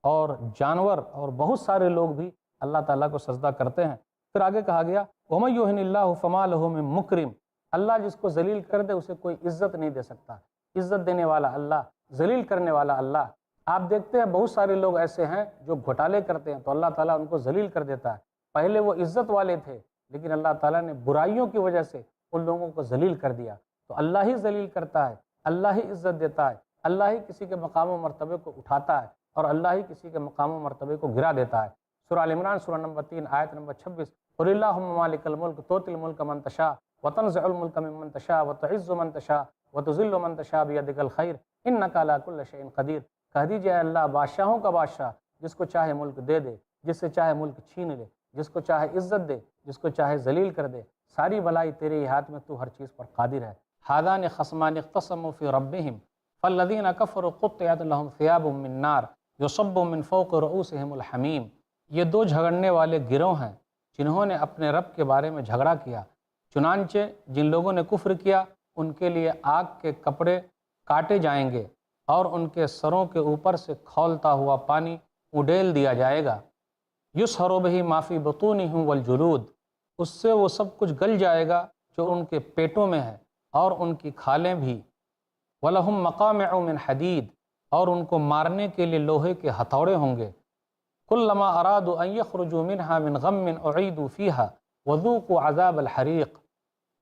اور جانور اور بہت سارے لوگ بھی اللہ تعالیٰ کو سجدہ کرتے ہیں۔ پھر آگے کہا گیا وَمَن يُهِنِ اللَّهُ فَمَا لَهُ مِن مُكْرِمٍ، اللہ جس کو ذلیل کر دے اسے کوئی عزت نہیں دے سکتا۔ عزت دینے والا اللہ، ذلیل کرنے والا اللہ۔ آپ دیکھتے ہیں بہت سارے لوگ ایسے ہیں جو گھوٹالے کرتے ہیں تو اللہ تعالیٰ ان کو ذلیل کر دیتا ہے۔ پہلے وہ عزت والے تھے لیکن اللہ تعالیٰ نے برائیوں کی وجہ سے ان لوگوں کو ذلیل کر دیا۔ تو اللہ ہی ذلیل کرتا ہے، اللہ ہی عزت دیتا ہے، اللہ ہی کسی کے مقام و مرتبے کو اٹھاتا ہے اور اللہ ہی کسی کے مقام و مرتبے کو گرا دیتا ہے۔ سورہ ال عمران سورہ نمبر 3 آیت نمبر 26، قُلِ اللَّهُمَّ مَالِكَ الْمُلْكِ تُؤْتِي الْمُلْكَ مَن تَشَاءُ وَتَنزِعُ الْمُلْكَ مِمَّن تَشَاءُ وَتُعِزُّ مَن تَشَاءُ وَتُذِلُّ مَن تَشَاءُ بِيَدِكَ الْخَيْرُ إِنَّكَ عَلَىٰ كُلِّ شَيْءٍ قَدِيرٌ۔ کہہ دیجئے اللہ بادشاہوں کا بادشاہ، جس کو چاہے ملک دے دے، جس سے چاہے ملک چھین لے، جس کو چاہے عزت دے، جس کو چاہے ذلیل کر دے، ساری بھلائی تیرے ہی ہاتھ میں، تو ہر چیز پر قادر ہے۔ ہذان خصمان اختصموا فی ربہم فالذین کفروا قطعت لهم ثیاب من نار یصب من فوق رؤوسہم الحمیم۔ یہ 2 جھگڑنے والے گروہ ہیں جنہوں نے اپنے رب کے بارے میں جھگڑا کیا، چنانچہ جن لوگوں نے کفر کیا ان کے لیے آگ کے کپڑے کاٹے جائیں گے اور ان کے سروں کے اوپر سے کھولتا ہوا پانی اڈیل دیا جائے گا۔ یسحر بہ ما فی بطونہم والجلود، اس سے وہ سب کچھ گل جائے گا جو ان کے پیٹوں میں ہے اور ان کی کھالیں بھی۔ وَلَهُم مَقَامِعُ مِنْ حَدِيدٍ، اور ان کو مارنے کے لیے لوہے کے ہتھوڑے ہوں گے۔ كُلَّمَا أَرَادُوا أَن يَخْرُجُوا مِنْهَا مِنْ غَمٍّ أُعِيدُوا فِيهَا وَذُوقُوا عَذَابَ الْحَرِيقِ،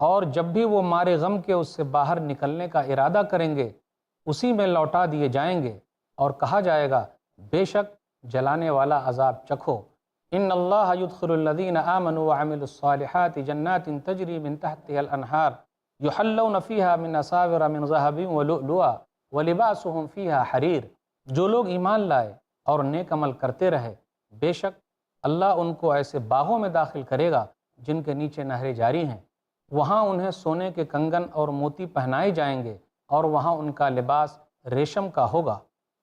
اور جب بھی وہ مارے غم کے اس سے باہر نکلنے کا ارادہ کریں گے اسی میں لوٹا دیے جائیں گے، اور کہا جائے گا بے شک جلانے والا عذاب چکھو۔ ان اللہ يدخل الذین آمنوا وعملوا الصالحات جنات تجری من تحتها الانہار یحلون فیہا من اساور من ذہب ولؤلؤا ولباسهم فیہا حریر۔ جو لوگ ایمان لائے اور نیک عمل کرتے رہے، بے شک اللہ ان کو ایسے باغوں میں داخل کرے گا جن کے نیچے نہریں جاری ہیں، وہاں انہیں سونے کے کنگن اور موتی پہنائے جائیں گے، اور وہاں ان کا لباس ریشم کا ہوگا۔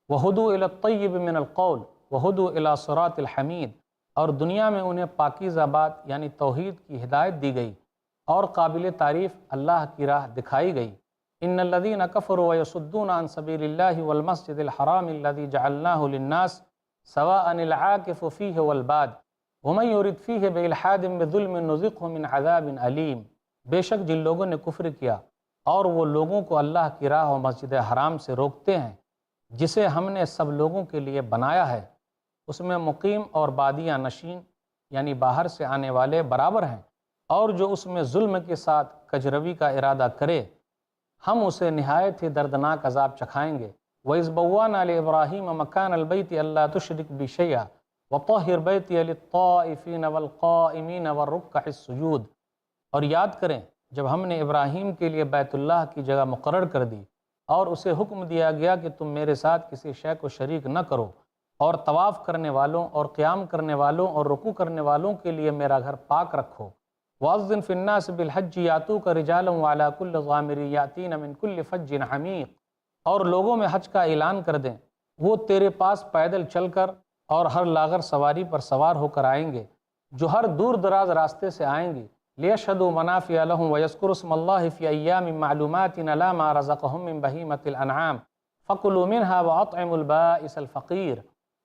وہدوا الی الطیب من القول وہدوا الی صراط الحمید۔ اور دنیا میں انہیں پاکیزہ بات یعنی توحید کی ہدایت دی گئی اور قابل تعریف اللہ کی راہ دکھائی گئی۔ ان الذین کفروا ویصدون عن سبیل اللہ والمسجد الحرام الذی جعلناہ للناس سواء العاکف فیہ والباد ومن یرد فیہ بالحاد بظلم نذقہ من عذاب علیم۔ بے شک جن لوگوں نے کفر کیا اور وہ لوگوں کو اللہ کی راہ و مسجد حرام سے روکتے ہیں جسے ہم نے سب لوگوں کے لیے بنایا ہے، اس میں مقیم اور بادیہ نشین یعنی باہر سے آنے والے برابر ہیں، اور جو اس میں ظلم کے ساتھ کجروی کا ارادہ کرے ہم اسے نہایت ہی دردناک عذاب چکھائیں گے۔ وَإِذْ بَوَّأْنَا لِإِبْرَاهِيمَ مَكَانَ الْبَيْتِ أَلَّا تُشْرِكْ بِي شَيْئًا وَطَهِّرْ بَيْتِيَ لِلطَّائِفِينَ وَالْقَائِمِينَ وَالرُّكَّعِ السُّجُودِ۔ اور یاد کریں جب ہم نے ابراہیم کے لیے بیت اللہ کی جگہ مقرر کر دی اور اسے حکم دیا گیا کہ تم میرے ساتھ کسی شے کو شریک نہ کرو، اور طواف کرنے والوں اور قیام کرنے والوں اور رکوع کرنے والوں کے لیے میرا گھر پاک رکھو۔ وَأَذِّن فِي النَّاسِ بِالْحَجِّ يَأْتُوكَ رِجَالًا وَعَلَىٰ كُلِّ ضَامِرٍ يَأْتِينَ مِن كُلِّ فَجٍّ عَمِيقٍ۔ اور لوگوں میں حج کا اعلان کر دیں، وہ تیرے پاس پیدل چل کر اور ہر لاغر سواری پر سوار ہو کر آئیں گے جو ہر دور دراز راستے سے آئیں گے۔ لِيَشْهَدُوا مَنَافِعَ لَهُمْ وَيَذْكُرُوا اسْمَ اللَّهِ فِي أَيَّامٍ مَّعْلُومَاتٍ عَلَىٰ مَا رَزَقَهُم مِّن بَهِيمَةِ الْأَنْعَامِ فَكُلُوا مِنْهَا وَأَطْعِمُوا الْبَائِسَ الْفَقِيرَ،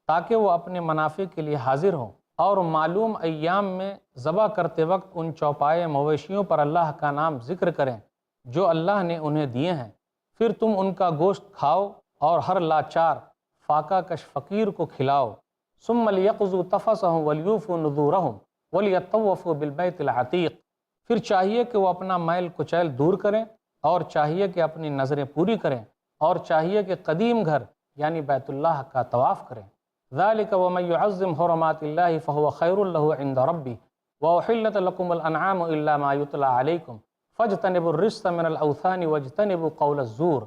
تاکہ وہ اپنے منافع کے لیے حاضر ہوں اور معلوم ایام میں ذبح کرتے وقت ان چوپائے مویشیوں پر اللہ کا نام ذکر کریں جو اللہ نے انہیں دیے ہیں، پھر تم ان کا گوشت کھاؤ اور ہر لاچار فاقہ کش فقیر کو کھلاؤ۔ ثم ليقضوا تفثهم وليوفوا نذورهم وليطوفوا بالبيت العتیق۔ پھر چاہیے کہ وہ اپنا میل کچیل دور کریں، اور چاہیے کہ اپنی نظریں پوری کریں، اور چاہیے کہ قدیم گھر یعنی بیت اللہ کا طواف کریں۔ ذالک ومن يعظم حرمات اللہ فهو خیر له عند ربہ وأحلت لكم الانعام الا ما يتلى علیکم فاجتنبوا الرجس من الاوثان واجتنبوا قول الزور۔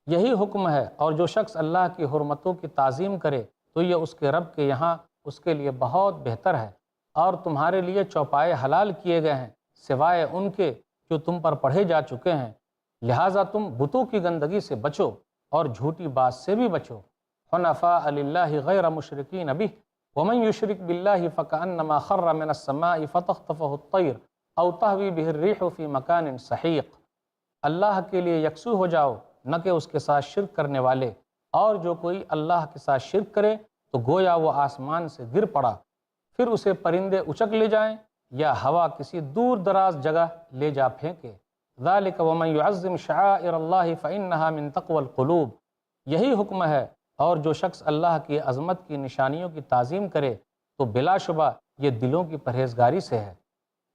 یہی حکم ہے، اور جو شخص اللہ کی حرمتوں کی تعظیم کرے تو یہ اس کے رب کے یہاں اس کے لیے بہت بہتر ہے، اور تمہارے لیے چوپائے حلال کیے گئے ہیں سوائے ان کے جو تم پر پڑھے جا چکے ہیں، لہٰذا تم بتوں کی گندگی سے بچو اور جھوٹی بات سے بھی بچو۔ حنفاء للہ غیر مشرکین بہ ومن یشرک باللہ فکأنما خر من السماء فتخطفہ الطیر او تہوی بہ الریح فی مکان سحیق۔ اللہ کے لیے یکسو ہو جاؤ، نہ کہ اس کے ساتھ شرک کرنے والے، اور جو کوئی اللہ کے ساتھ شرک کرے تو گویا وہ آسمان سے گر پڑا، پھر اسے پرندے اچک لے جائیں یا ہوا کسی دور دراز جگہ لے جا پھینکے۔ ذالک ومن یعظم شعائر اللہ فإنہا من تقوی القلوب۔ یہی حکم ہے، اور جو شخص اللہ کی عظمت کی نشانیوں کی تعظیم کرے تو بلا شبہ یہ دلوں کی پرہیزگاری سے ہے۔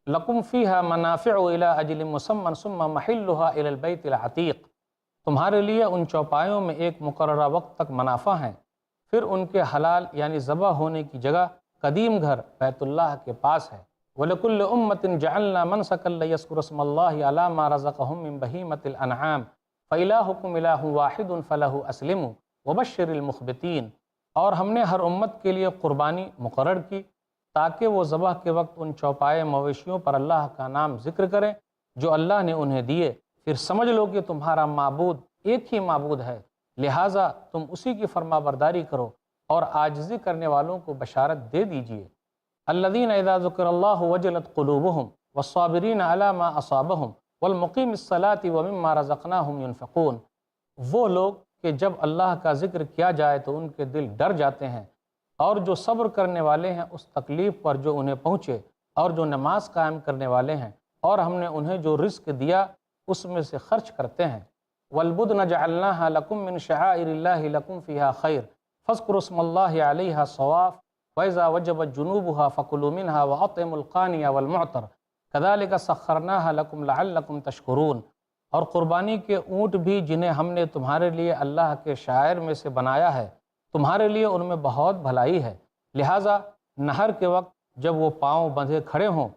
لکم فیہا منافع الی اجل مسمى ثم محلھا الی البیت العتیق۔ تمہارے لیے ان چوپایوں میں ایک مقررہ وقت تک منافع ہیں، پھر ان کے حلال یعنی ذبح ہونے کی جگہ قدیم گھر بیت اللہ کے پاس ہے۔ وَلِكُلِّ أُمَّةٍ جَعَلْنَا مَنْسَكًا لِيَذْكُرُوا اسْمَ اللَّهِ عَلَىٰ مَا رَزَقَهُم مِّن بَهِيمَةِ الْأَنْعَامِ فَإِلَٰهُكُمْ إِلَٰهٌ وَاحِدٌ فَلَهُ أَسْلِمُوا وَبَشِّرِ الْمُخْبِتِينَ۔ اور ہم نے ہر امت کے لیے قربانی مقرر کی تاکہ وہ ذبح کے وقت ان چوپائے مویشیوں پر اللہ کا نام ذکر کریں جو اللہ نے انہیں دیے، پھر سمجھ لو کہ تمہارا معبود ایک ہی معبود ہے، لہٰذا تم اسی کی فرما برداری کرو اور عاجزی کرنے والوں کو بشارت دے دیجیے۔ الذین اذا ذکر اللہ وجلت قلوبہم والصابرین علی ما اصابہم والمقیم الصلاۃ ومما رزقناہم ینفقون۔ وہ لوگ کہ جب اللہ کا ذکر کیا جائے تو ان کے دل ڈر جاتے ہیں، اور جو صبر کرنے والے ہیں اس تکلیف پر جو انہیں پہنچے، اور جو نماز قائم کرنے والے ہیں اور ہم نے انہیں جو رزق دیا اس میں سے خرچ کرتے ہیں۔ والبدن جعلناها لکم من شعائر اللہ لکم فیہا خیر فاذکروا اسم اللہ علیہا صواف وَإِذَا وَجَبَتْ جُنُوبُهَا فَكُلُوا مِنْهَا وَأَطْعِمُوا الْقَانِيَ وَالْمُعْتَرَ کذالک سخرناها لکم لعلکم تشکرون، اور قربانی کے اونٹ بھی جنہیں ہم نے تمہارے لیے اللہ کے شعائر میں سے بنایا ہے، تمہارے لیے ان میں بہت بھلائی ہے، لہٰذا نہر کے وقت جب وہ پاؤں بندھے کھڑے ہوں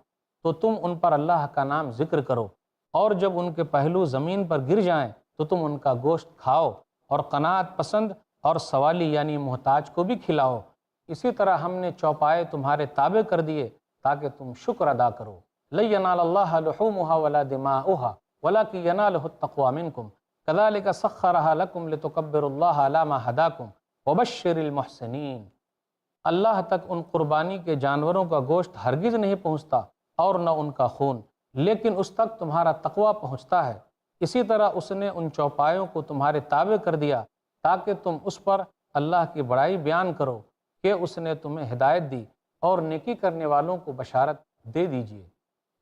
تو تم ان پر اللہ کا نام ذکر کرو، اور جب ان کے پہلو زمین پر گر جائیں تو تم ان کا گوشت کھاؤ، اور قناعت پسند اور سوالی یعنی محتاج کو بھی کھلاؤ۔ اسی طرح ہم نے چوپائے تمہارے تابع کر دیے تاکہ تم شکر ادا کرو۔ لن ینال اللہ لحومها ولا دماؤها ولکن ینالہ التقوی منکم کذالک سخرھا لکم لتکبروا اللہ علی ما ھداکم وبشر المحسنین۔ اللہ تک ان قربانی کے جانوروں کا گوشت ہرگز نہیں پہنچتا اور نہ ان کا خون، لیکن اس تک تمہارا تقوی پہنچتا ہے۔ اسی طرح اس نے ان چوپایوں کو تمہارے تابع کر دیا تاکہ تم اس پر اللہ کی بڑائی بیان کرو کہ اس نے تمہیں ہدایت دی، اور نیکی کرنے والوں کو بشارت دے دیجیے۔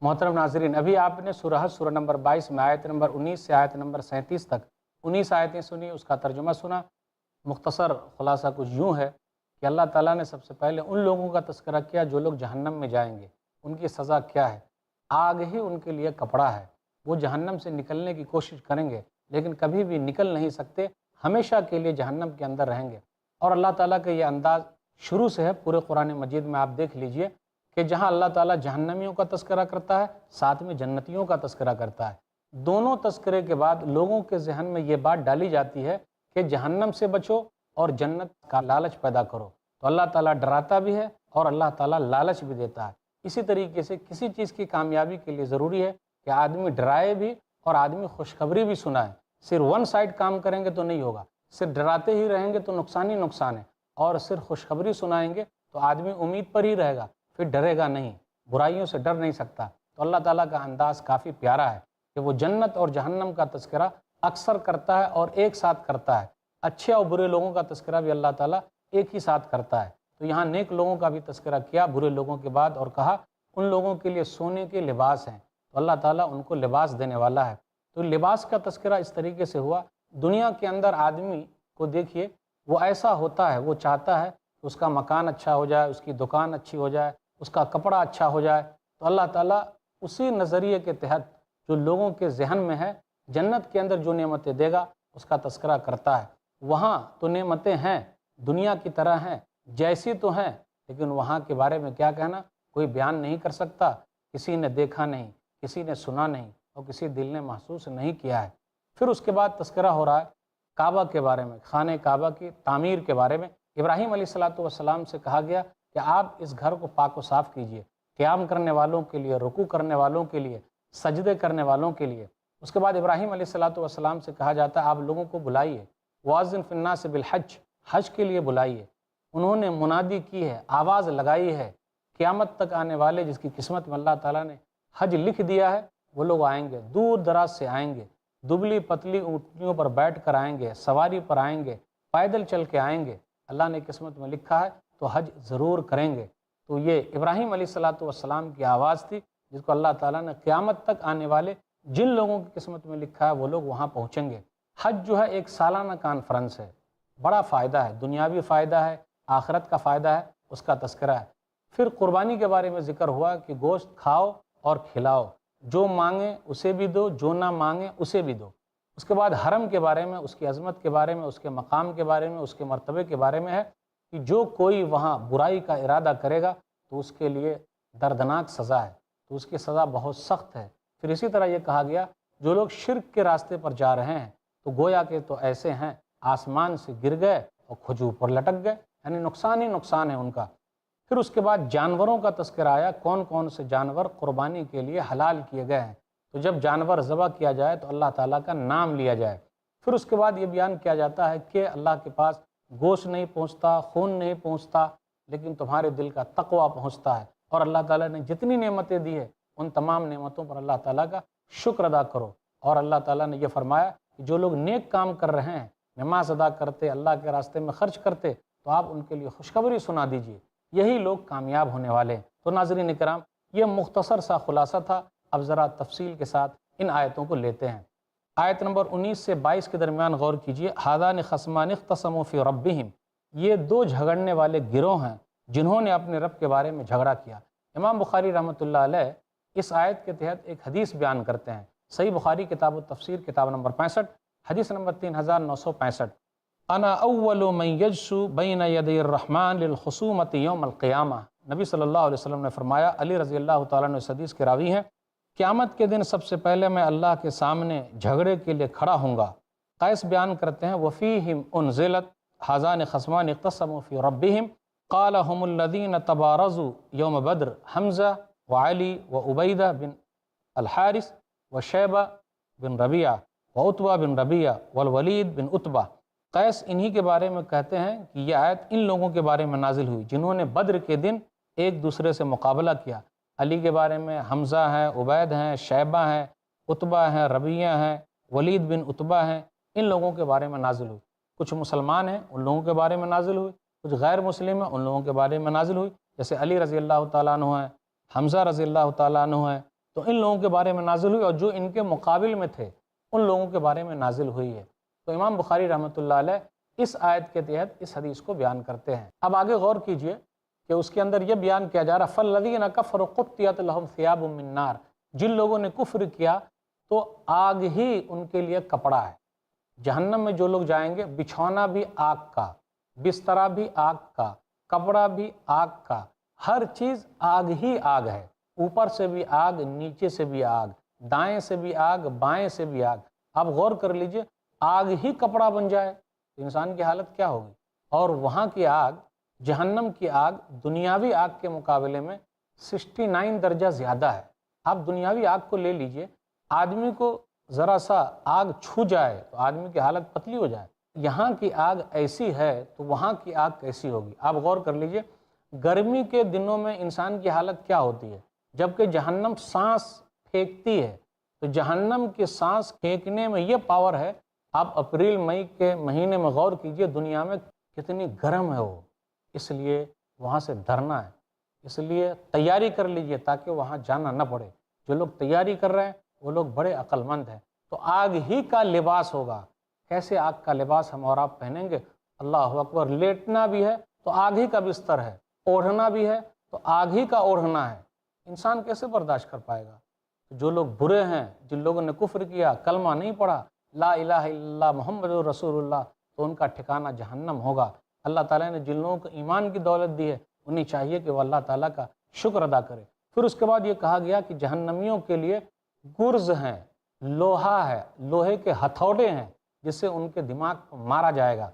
محترم ناظرین، ابھی آپ نے سورہ حج سورہ نمبر 22 میں آیت نمبر 19 سے آیت نمبر 37 تک 19 آیتیں سنی، اس کا ترجمہ سنا۔ مختصر خلاصہ کچھ یوں ہے کہ اللہ تعالیٰ نے سب سے پہلے ان لوگوں کا تذکرہ کیا جو لوگ جہنم میں جائیں گے، ان کی سزا کیا ہے۔ آگ ہی ان کے لیے کپڑا ہے، وہ جہنم سے نکلنے کی کوشش کریں گے لیکن کبھی بھی نکل نہیں سکتے، ہمیشہ کے لیے جہنم کے اندر رہیں گے۔ اور اللہ تعالیٰ کا یہ انداز شروع سے ہے پورے قرآن مجید میں، آپ دیکھ لیجئے کہ جہاں اللہ تعالیٰ جہنمیوں کا تذکرہ کرتا ہے، ساتھ میں جنتیوں کا تذکرہ کرتا ہے۔ دونوں تذکرے کے بعد لوگوں کے ذہن میں یہ بات ڈالی جاتی ہے کہ جہنم سے بچو اور جنت کا لالچ پیدا کرو۔ تو اللہ تعالیٰ ڈراتا بھی ہے اور اللہ تعالیٰ لالچ بھی دیتا ہے۔ اسی طریقے سے کسی چیز کی کامیابی کے لیے ضروری ہے کہ آدمی ڈرائے بھی اور آدمی خوشخبری بھی سنائے۔ صرف ون سائڈ کام کریں گے تو نہیں ہوگا، صرف ڈراتے ہی رہیں گے تو نقصان ہی نقصان ہے، اور صرف خوشخبری سنائیں گے تو آدمی امید پر ہی رہے گا، پھر ڈرے گا نہیں، برائیوں سے ڈر نہیں سکتا۔ تو اللہ تعالیٰ کا انداز کافی پیارا ہے کہ وہ جنت اور جہنم کا تذکرہ اکثر کرتا ہے اور ایک ساتھ کرتا ہے۔ اچھے اور برے لوگوں کا تذکرہ بھی اللہ تعالیٰ ایک ہی ساتھ کرتا ہے۔ تو یہاں نیک لوگوں کا بھی تذکرہ کیا برے لوگوں کے بعد، اور کہا ان لوگوں کے لیے سونے کے لباس ہیں، تو اللہ تعالیٰ ان کو لباس دینے والا ہے۔ تو لباس کا تذکرہ اس طریقے سے ہوا۔ دنیا کے اندر آدمی کو دیکھیے، وہ ایسا ہوتا ہے، وہ چاہتا ہے کہ اس کا مکان اچھا ہو جائے، اس کی دکان اچھی ہو جائے، اس کا کپڑا اچھا ہو جائے۔ تو اللہ تعالیٰ اسی نظریے کے تحت جو لوگوں کے ذہن میں ہے، جنت کے اندر جو نعمتیں دے گا اس کا تذکرہ کرتا ہے۔ وہاں تو نعمتیں ہیں، دنیا کی طرح ہیں، جیسی تو ہیں، لیکن وہاں کے بارے میں کیا کہنا، کوئی بیان نہیں کر سکتا، کسی نے دیکھا نہیں، کسی نے سنا نہیں، اور کسی دل نے محسوس نہیں کیا ہے۔ پھر اس کے بعد تذکرہ ہو رہا ہے کعبہ کے بارے میں، خانہ کعبہ کی تعمیر کے بارے میں۔ ابراہیم علیہ السلام سے کہا گیا کہ آپ اس گھر کو پاک و صاف کیجئے، قیام کرنے والوں کے لیے، رکوع کرنے والوں کے لیے، سجدے کرنے والوں کے لیے۔ اس کے بعد ابراہیم علیہ السلام سے کہا جاتا ہے آپ لوگوں کو بلائیے، وَأَذِّن فِي النَّاسِ بِالْحَجِّ، حج کے لیے بلائیے۔ انہوں نے منادی کی ہے، آواز لگائی ہے، قیامت تک آنے والے جس کی قسمت میں اللہ تعالیٰ نے حج لکھ دیا ہے وہ لوگ آئیں گے، دور دراز سے آئیں گے، دبلی پتلی اونٹنیوں پر بیٹھ کر آئیں گے، سواری پر آئیں گے، پیدل چل کے آئیں گے۔ اللہ نے قسمت میں لکھا ہے تو حج ضرور کریں گے۔ تو یہ ابراہیم علیہ السلام کی آواز تھی جس کو اللہ تعالیٰ نے قیامت تک آنے والے جن لوگوں کی قسمت میں لکھا ہے وہ لوگ وہاں پہنچیں گے۔ حج جو ہے ایک سالانہ کانفرنس ہے، بڑا فائدہ ہے، دنیاوی فائدہ ہے، آخرت کا فائدہ ہے، اس کا تذکرہ ہے۔ پھر قربانی کے بارے میں ذکر ہوا کہ گوشت کھاؤ اور کھلاؤ، جو مانگیں اسے بھی دو، جو نہ مانگیں اسے بھی دو۔ اس کے بعد حرم کے بارے میں، اس کی عظمت کے بارے میں، اس کے مقام کے بارے میں، اس کے مرتبے کے بارے میں ہے کہ جو کوئی وہاں برائی کا ارادہ کرے گا تو اس کے لیے دردناک سزا ہے، تو اس کی سزا بہت سخت ہے۔ پھر اسی طرح یہ کہا گیا جو لوگ شرک کے راستے پر جا رہے ہیں تو گویا کہ تو ایسے ہیں آسمان سے گر گئے اور کھجور پر لٹک گئے، یعنی نقصان ہی نقصان ہے ان کا۔ پھر اس کے بعد جانوروں کا تذکرہ آیا، کون کون سے جانور قربانی کے لیے حلال کیے گئے ہیں۔ تو جب جانور ذبح کیا جائے تو اللہ تعالیٰ کا نام لیا جائے۔ پھر اس کے بعد یہ بیان کیا جاتا ہے کہ اللہ کے پاس گوشت نہیں پہنچتا، خون نہیں پہنچتا، لیکن تمہارے دل کا تقویٰ پہنچتا ہے، اور اللہ تعالیٰ نے جتنی نعمتیں دی ہے ان تمام نعمتوں پر اللہ تعالیٰ کا شکر ادا کرو۔ اور اللہ تعالیٰ نے یہ فرمایا کہ جو لوگ نیک کام کر رہے ہیں، نماز ادا کرتے، اللہ کے راستے میں خرچ کرتے، تو آپ ان کے لیے خوشخبری سنا دیجیے، یہی لوگ کامیاب ہونے والے ہیں۔ تو ناظرین اکرام، یہ مختصر سا خلاصہ تھا۔ اب ذرا تفصیل کے ساتھ ان آیتوں کو لیتے ہیں۔ آیت نمبر 19 سے 22 کے درمیان غور کیجیے۔ ھذان خصمان اختصموا فی ربہم، یہ دو جھگڑنے والے گروہ ہیں جنہوں نے اپنے رب کے بارے میں جھگڑا کیا۔ امام بخاری رحمۃ اللہ علیہ اس آیت کے تحت ایک حدیث بیان کرتے ہیں۔ صحیح بخاری کتاب التفسیر کتاب نمبر 65 حدیث نمبر 3965، انا اول من یجسو بین یدی الرحمن للخصومت یوم القیامہ۔ نبی صلی اللہ علیہ وسلم نے فرمایا، علی رضی اللہ تعالیٰ عنہ اس حدیث کے راوی ہیں، قیامت کے دن سب سے پہلے میں اللہ کے سامنے جھگڑے کے لیے کھڑا ہوں گا۔ قیس بیان کرتے ہیں، وفیہم انزلت ھذان خصمان اختصموا فی ربہم قال هم الذین تبارزوا یوم بدر حمزہ وعلی وعبیدہ بن الحارث وشیبہ بن ربیعہ وعتبہ بن ربیعہ والولید بن عتبہ۔ قیس انہی کے بارے میں کہتے ہیں کہ یہ آیت ان لوگوں کے بارے میں نازل ہوئی جنہوں نے بدر کے دن ایک دوسرے سے مقابلہ کیا۔ علی کے بارے میں حمزہ ہیں، عبید ہیں، شیبہ ہیں، عتبہ ہیں، ربیعہ ہیں، ولید بن عتبہ ہیں، ان لوگوں کے بارے میں نازل ہوئی۔ کچھ مسلمان ہیں، ان لوگوں کے بارے میں نازل ہوئی، کچھ غیر مسلم ہیں، ان لوگوں کے بارے میں نازل ہوئی، جیسے علی رضی اللہ تعالیٰ عنہ ہیں، حمزہ رضی اللہ تعالیٰ عنہ ہیں، تو ان لوگوں کے بارے میں نازل ہوئی، اور جو ان کے مقابل میں تھے ان لوگوں کے بارے میں نازل ہوئی ہے۔ تو امام بخاری رحمۃ اللہ علیہ اس آیت کے تحت اس حدیث کو بیان کرتے ہیں۔ اب آگے غور کیجئے کہ اس کے اندر یہ بیان کیا جا رہا، فَالَّذِينَ كَفَرُوا قُطِّعَتْ لَهُمْ ثِيَابٌ مِّن نَّارٍ، جن لوگوں نے کفر کیا تو آگ ہی ان کے لیے کپڑا ہے۔ جہنم میں جو لوگ جائیں گے، بچھونا بھی آگ کا، بسترا بھی آگ کا، کپڑا بھی آگ کا، ہر چیز آگ ہی آگ ہے، اوپر سے بھی آگ، نیچے سے بھی آگ، دائیں سے بھی آگ، بائیں سے بھی آگ۔ آپ غور کر لیجئے، آگ ہی کپڑا بن جائے تو انسان کی حالت کیا ہوگی؟ اور وہاں کی آگ، جہنم کی آگ دنیاوی آگ کے مقابلے میں 69 درجہ زیادہ ہے۔ آپ دنیاوی آگ کو لے لیجئے، آدمی کو ذرا سا آگ چھو جائے تو آدمی کی حالت پتلی ہو جائے، یہاں کی آگ ایسی ہے تو وہاں کی آگ کیسی ہوگی؟ آپ غور کر لیجئے، گرمی کے دنوں میں انسان کی حالت کیا ہوتی ہے، جبکہ جہنم سانس پھینکتی ہے، تو جہنم کے سانس پھینکنے میں یہ پاور ہے۔ آپ اپریل مئی کے مہینے میں غور کیجئے، دنیا میں کتنی گرم ہے وہ، اس لیے وہاں سے ڈرنا ہے، اس لیے تیاری کر لیجئے تاکہ وہاں جانا نہ پڑے۔ جو لوگ تیاری کر رہے ہیں وہ لوگ بڑے عقل مند ہیں۔ تو آگ ہی کا لباس ہوگا، کیسے آگ کا لباس ہم اور آپ پہنیں گے؟ اللہ اکبر، لیٹنا بھی ہے تو آگ ہی کا بستر ہے، اوڑھنا بھی ہے تو آگ ہی کا اوڑھنا ہے، انسان کیسے برداشت کر پائے گا؟ جو لوگ برے ہیں، جن لوگوں نے کفر کیا، کلمہ نہیں پڑھا، لا الہ الا اللہ محمد رسول اللہ، تو ان کا ٹھکانہ جہنم ہوگا۔ اللہ تعالیٰ نے جن لوگوں کو ایمان کی دولت دی ہے، انہیں چاہیے کہ وہ اللہ تعالیٰ کا شکر ادا کرے۔ پھر اس کے بعد یہ کہا گیا کہ جہنمیوں کے لیے گرز ہیں، لوہا ہے، لوہے کے ہتھوڑے ہیں جس سے ان کے دماغ کو مارا جائے گا۔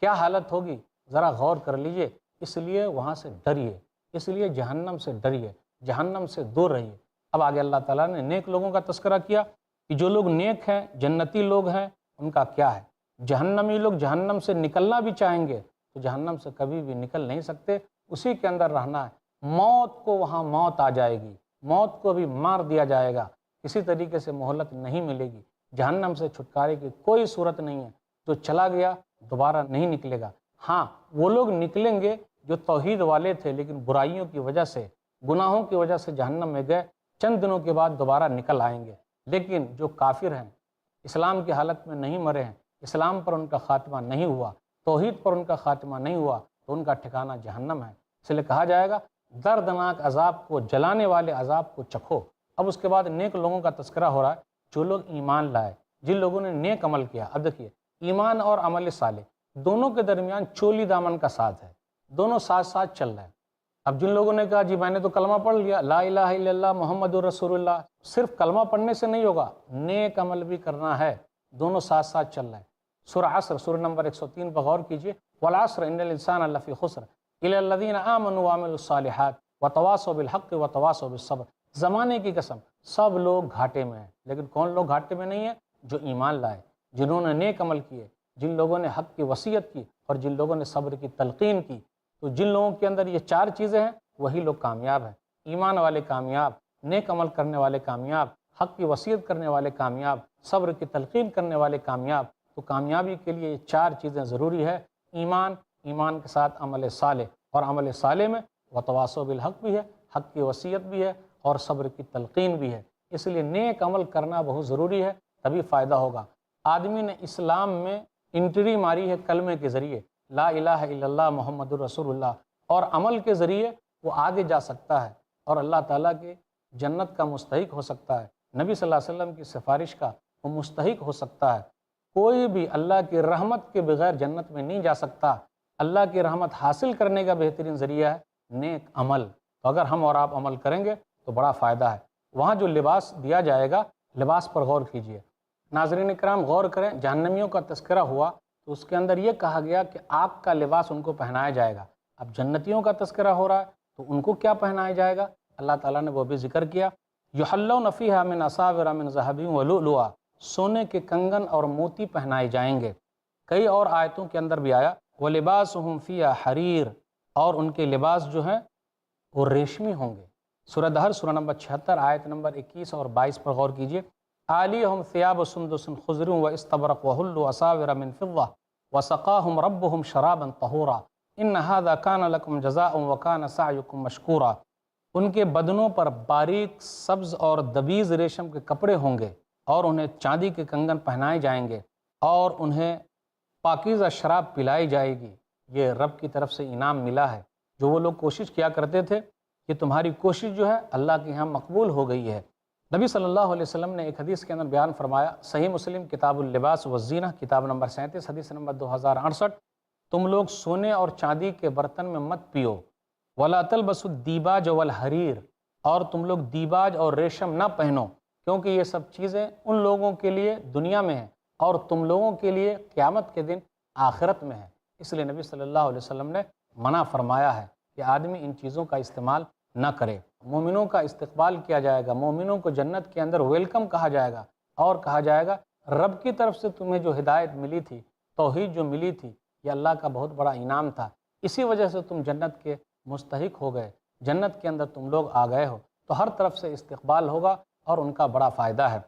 کیا حالت ہوگی؟ ذرا غور کر لیجئے۔ اس لیے وہاں سے ڈریے، اس لیے جہنم سے ڈریے، جہنم سے دور رہیے۔ اب آگے اللہ تعالیٰ نے نیک لوگوں کا تذکرہ کیا کہ جو لوگ نیک ہیں، جنتی لوگ ہیں، ان کا کیا ہے۔ جہنمی لوگ جہنم سے نکلنا بھی چاہیں گے تو جہنم سے کبھی بھی نکل نہیں سکتے، اسی کے اندر رہنا ہے۔ موت کو وہاں موت آ جائے گی، موت کو بھی مار دیا جائے گا، کسی طریقے سے مہلت نہیں ملے گی۔ جہنم سے چھٹکارے کی کوئی صورت نہیں ہے، جو چلا گیا دوبارہ نہیں نکلے گا۔ ہاں، وہ لوگ نکلیں گے جو توحید والے تھے لیکن برائیوں کی وجہ سے، گناہوں کی وجہ سے جہنم میں گئے، چند دنوں کے بعد دوبارہ نکل آئیں گے۔ لیکن جو کافر ہیں، اسلام کی حالت میں نہیں مرے ہیں، اسلام پر ان کا خاتمہ نہیں ہوا، توحید پر ان کا خاتمہ نہیں ہوا، تو ان کا ٹھکانہ جہنم ہے۔ اس لیے کہا جائے گا دردناک عذاب کو، جلانے والے عذاب کو چکھو۔ اب اس کے بعد نیک لوگوں کا تذکرہ ہو رہا ہے، جو لوگ ایمان لائے، جن لوگوں نے نیک عمل کیا۔ اب دیکھیے، ایمان اور عمل صالح دونوں کے درمیان چولی دامن کا ساتھ ہے، دونوں ساتھ ساتھ چل رہے ہیں۔ اب جن لوگوں نے کہا جی میں نے تو کلمہ پڑھ لیا، لا الہ الا اللہ محمد رسول اللہ، صرف کلمہ پڑھنے سے نہیں ہوگا، نیک عمل بھی کرنا ہے، دونوں ساتھ ساتھ چل رہے ہیں۔ سورہ عصر، سورہ نمبر 103 پر غور کیجئے، والعصر ان الانسان لفی خسر الا الذین آمنوا وعملوا الصالحات وتواصوا بالحق وتواصوا بالصبر۔ زمانے کی قسم سب لوگ گھاٹے میں ہیں، لیکن کون لوگ گھاٹے میں نہیں ہیں؟ جو ایمان لائے، جنہوں نے نیک عمل کیے، جن لوگوں نے حق کی وصیت کی اور جن لوگوں نے صبر کی تلقین کی۔ تو جن لوگوں کے اندر یہ چار چیزیں ہیں وہی لوگ کامیاب ہیں۔ ایمان والے کامیاب، نیک عمل کرنے والے کامیاب، حق کی وصیت کرنے والے کامیاب، صبر کی تلقین کرنے والے کامیاب۔ تو کامیابی کے لیے یہ چار چیزیں ضروری ہے، ایمان، ایمان کے ساتھ عمل صالح، اور عمل صالح میں وتواصوا بالحق بھی ہے، حق کی وصیت بھی ہے اور صبر کی تلقین بھی ہے۔ اس لیے نیک عمل کرنا بہت ضروری ہے، تبھی فائدہ ہوگا۔ آدمی نے اسلام میں انٹری ماری ہے کلمے کے ذریعے، لا الہ الا اللہ محمد رسول اللہ، اور عمل کے ذریعے وہ آگے جا سکتا ہے اور اللہ تعالیٰ کے جنت کا مستحق ہو سکتا ہے، نبی صلی اللہ علیہ وسلم کی سفارش کا وہ مستحق ہو سکتا ہے۔ کوئی بھی اللہ کی رحمت کے بغیر جنت میں نہیں جا سکتا۔ اللہ کی رحمت حاصل کرنے کا بہترین ذریعہ ہے نیک عمل۔ تو اگر ہم اور آپ عمل کریں گے تو بڑا فائدہ ہے۔ وہاں جو لباس دیا جائے گا، لباس پر غور کیجیے۔ ناظرین کرام غور کریں، جہنمیوں کا تذکرہ ہوا تو اس کے اندر یہ کہا گیا کہ آگ کا لباس ان کو پہنایا جائے گا۔ اب جنتیوں کا تذکرہ ہو رہا ہے تو ان کو کیا پہنایا جائے گا؟ اللہ تعالیٰ نے وہ بھی ذکر کیا، یحلون فیہا من اساور من ذہب ولؤلؤا، سونے کے کنگن اور موتی پہنائے جائیں گے۔ کئی اور آیتوں کے اندر بھی آیا وَلِبَاسُهُمْ فِيهَا حَرِيرٌ، اور ان کے لباس جو ہیں وہ ریشمی ہوں گے۔ سورہ دہر سورہ نمبر 76 آیت نمبر 21 اور 22 پر غور کیجیے۔ عَالِيَهُمْ ثِيَابُ سُنْدُسٍ خُضْرٌ وَإِسْتَبْرَقٌ وَحُلُّوا أَسَاوِرَ مِنْ فِضَّةٍ وَسَقَاهُمْ رَبُّهُمْ شَرَابًا طَهُورًا إِنَّ هَذَا كَانَ لَكُمْ جَزَاءً وَكَانَ سَعْيُكُمْ مَشْكُورًا۔ ان کے بدنوں پر باریک سبز اور دبیز ریشم کے کپڑے ہوں گے، اور انہیں چاندی کے کنگن پہنائے جائیں گے، اور انہیں پاکیزہ شراب پلائی جائے گی۔ یہ رب کی طرف سے انعام ملا ہے۔ جو وہ لوگ کوشش کیا کرتے تھے کہ تمہاری کوشش جو ہے اللہ کے ہاں مقبول ہو گئی ہے۔ نبی صلی اللہ علیہ وسلم نے ایک حدیث کے اندر بیان فرمایا، صحیح مسلم کتاب اللباس والزینہ کتاب نمبر 37 حدیث نمبر 2068، تم لوگ سونے اور چاندی کے برتن میں مت پیو، وَلَا تَلْبَسُوا الدِّيبَاجَ وَالْحَرِيرَ، اور تم لوگ دیباج اور ریشم نہ پہنو، کیونکہ یہ سب چیزیں ان لوگوں کے لیے دنیا میں ہیں اور تم لوگوں کے لیے قیامت کے دن آخرت میں ہے۔ اس لیے نبی صلی اللہ علیہ وسلم نے منع فرمایا ہے کہ آدمی ان چیزوں کا استعمال نہ کرے۔ مومنوں کا استقبال کیا جائے گا، مومنوں کو جنت کے اندر ویلکم کہا جائے گا، اور کہا جائے گا رب کی طرف سے تمہیں جو ہدایت ملی تھی، توحید جو ملی تھی، یہ اللہ کا بہت بڑا انعام تھا، اسی وجہ سے تم جنت کے مستحق ہو گئے، جنت کے اندر تم لوگ آ گئے ہو۔ تو ہر طرف سے استقبال ہوگا اور ان کا بڑا فائدہ ہے۔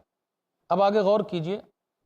اب آگے غور کیجئے،